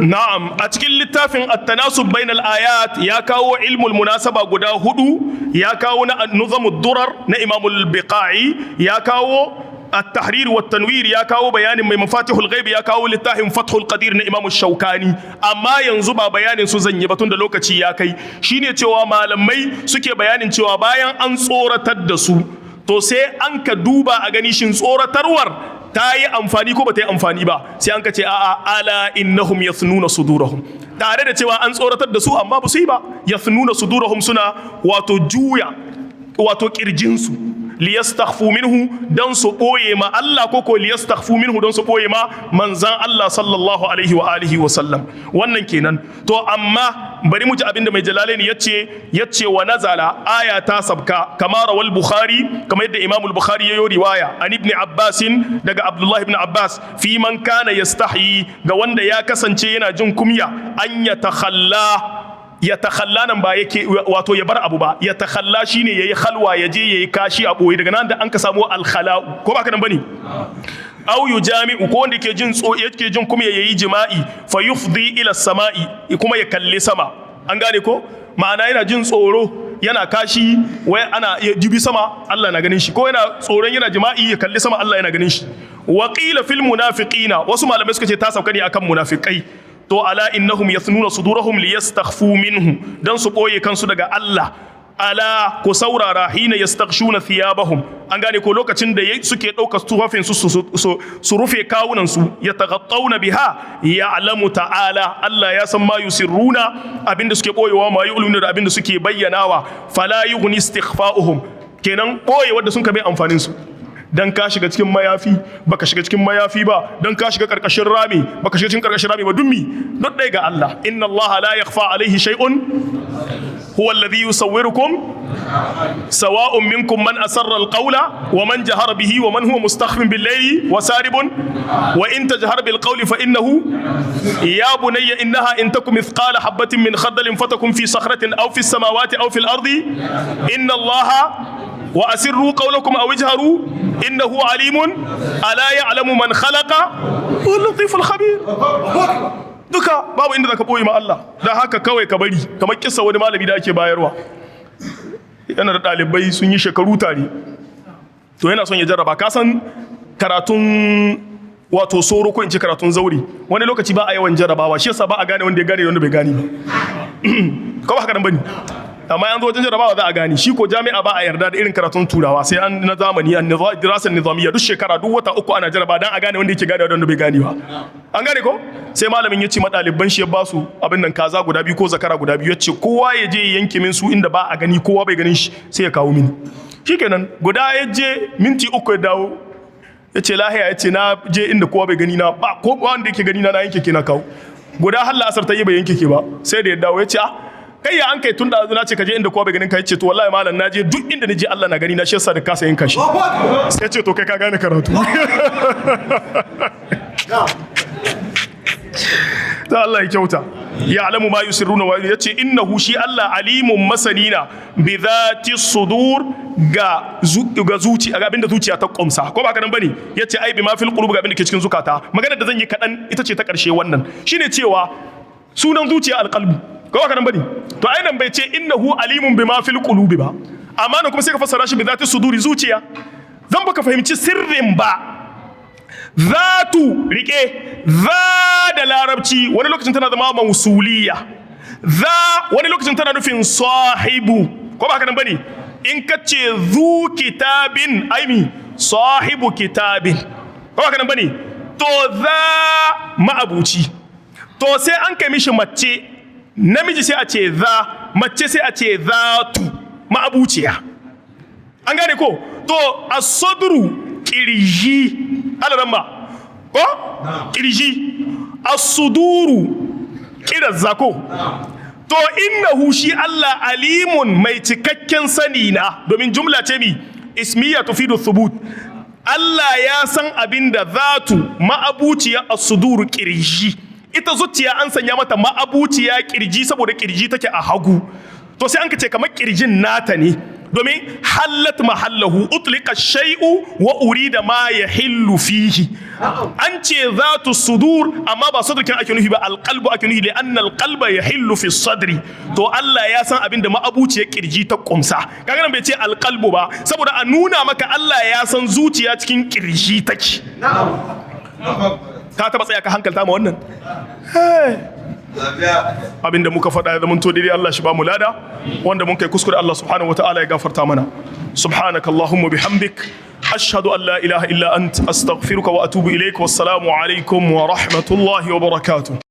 na'am a cikin littafin at-tanasub bainal ayat ya kawo ilmul munasaba guda 4 ya kawo na nuzamud durar na Imam al-Biqai ya kawo at-tahrir wa tanwir ya kawo bayanin mai mafatihul ghaib ya kawo littafin fathul qadir na Imam Shaukani amma yanzu ba bayanin su zan yi ba tun da lokaci ya kai shine cewa malamai suke bayanin cewa bayan an tsoratar da su to sai an ka duba a gani shin tsoratarwar ta yi amfani ko ba ta yi amfani ba sai an ka ce a'a ala innahum yathnuna sudurahum tare da cewa an tsoratar da su amma ba su yi ba yathnuna sudurahum suna wato juya wato kirjinsu liyastakhfu minhu dan su boye ma Allah ko liyastakhfu minhu dan su boye ma manzan Allah sallallahu alaihi wa alihi wa sallam wannan kenan to amma bari mu ji abinda mai jalalaini yace wa nazala aya ta sabka kama rawal bukhari kama yadda imam al-bukhari yayo riwaya an ibn abbas daga abdullah ibn abbas fi man kana yastahi ga wanda ya kasance yana jin kumya an ya takhalla nan ba yake wato ya bar abu ba ya takhalla shine yayi khalwa yaje yayi kashi a boye daga nan da an ka samu al-khala'u ko ba ka nan bane aw yujami'u ko wanda yake jin kuma yayi jima'i fa yufdi ila samai kuma ya kalli sama an gane ko ma'ana yana jin tsoro yana kashi wai ana dubi sama Allah na ganin shi ko yana tsoron yana jima'i ya kalli sama Allah yana ganin shi wa qila fil munafiqina wasu malamai suka ce ta sauka ne akan munafikai to ala innahum yathnuna sudurahum liyastakhfu minhu dan su boye kansu daga Allah ala ku saurara hina yastaghshuna thiyabahum an gane ko lokacin da suke daukar tufafin su rufe kawunan su yataghattawna biha ya'lamu ta'ala Allah ya san ma yusirruna abinda suke boyewa ma yu'luna da abinda suke bayyanawa fala yughni istighfa'uhum kenan boye wanda sun ka bai amfanin su dan ka shiga cikin mayafi baka shiga cikin mayafi ba dan ka shiga karkashin rami baka shiga cikin karkashin rami ba dummi duk dai ga Allah inna Allah la yakhfa alayhi shay'un huwa alladhi yusawwirukum sawa'un minkum man asarra alqawla wa man jahara bihi wa man huwa mustakhfin bil layli wa saribun wa in tajhar bil qawli fa innahu ya bunayya innaha in takum mithqala habatin min khardalin fatakun fi sakhratin aw fi samawati aw fil ardi inna Allah wa asirru qawlakum aw ijharu innahu alimun ala ya'lamu man khalaqa wal latiful khabir duka babu inda zaka boye ma Allah dan haka kawai ka bari kamar kissa wani malami da ake bayarwa yana da dalibai sun yi shekaru tare to yana son ya jarraba ka san karatun wato soro ko in ce karatun zauri wani lokaci ba a yawan jarrabawa shi yasa ba a gane wanda ya gane wanda bai gane ba ko ba haka nan bane amma yanzu wajen jarabawa za a gani shi ko jami'a ba a yarda da irin karatun turawa sai an na zamani an dirasar nizamiyya duk shekara duk wata uku ana jaraba dan a gane wanda yake gane wanda bai gane ba an gane ko sai malamin ya ce ɗaliban shi ya ba su abin nan kaza guda biyu ko zakara guda biyu ya ce kowa ya je yanke min su inda ba a gani kowa bai ganin shi sai ya kawo mini shikenan guda ya je minti uku ya dawo ya ce lahiya ya ce na je inda kowa bai gani na ba ko wanda yake gani na yanke ke na kawo guda har la'asar ta yi bai yanke ke ba sai da ya dawo ya ce kai ya an kai tun da na ce ka je inda kowa bai ganin ka ce to wallahi malam na je duk inda na je Allah na gani na shi yasa da kasa yin kashi sai ce to kai ka gane karatu ta Allah ya kyauta ya alamu ma yusirruna wa yace innahu shi Allah alimun masanina bi dhati sudur ga zuci ga abinda zuciya ta kumsa ko ba ka nan bane yace ai bi ma fil qulub ga abinda ke cikin zukata magana da zan yi kadan ita ce ta karshe wannan shine cewa sunan zuciya alqalbi ko ba ka nan bane to ai nan bai ce innahu alimun bima fil qulubi ba amma nan kuma sai ka fassara shi bi zati suduri zuciya zan baka fahimci sirrin ba zatu rike za da larabci wani lokacin tana zama mausuliya za wani lokacin tana nufin sahibu ko ba ka nan bane in ka ce zu kitabin aimi sahibu kitabin ko ba ka nan bane to za ma'abuci to sai an kai mishi mace namiji sai a ce za mace sai a ce zatu ma'abuciya an gane ko to as-sadru kirji alaramma ko kirji as-suduru kirazza ko to innahu shi Allah alimun mai cikakken sani na domin jumla ce mi ismiya tufidu thubut Allah ya san abinda zatu ma'abuciya as-suduru kirji ita zuciya an sanya mata ma'abuciya kirji saboda kirji take a hagu to sai an ka ce kamar kirjin nata ne domin hallat mahallahu utlika shay'u wa urida ma yahillu fihi an ce zatu sudur amma ba sadrukin ake nufi ba alqalbu ake nufi li'anna alqalba yahillu fi sadri to Allah ya san abinda ma'abuciyar kirji ta kumsa kaga nan bai ce alqalbu ba saboda a nuna maka Allah ya san zuciya cikin kirji take ka taba tsaya ka hankalta ma wannan abinda muka faɗa ya zama to dai Allah shi ba mu lada wanda mun kai kuskure Allah subhanahu wataala ya gafarta mana subhanakallahumma bihamdik ashhadu an la ilaha illa ant astaghfiruka wa atubu ilaik. Wassalamu alaikum wa rahmatullahi wa barakatuh.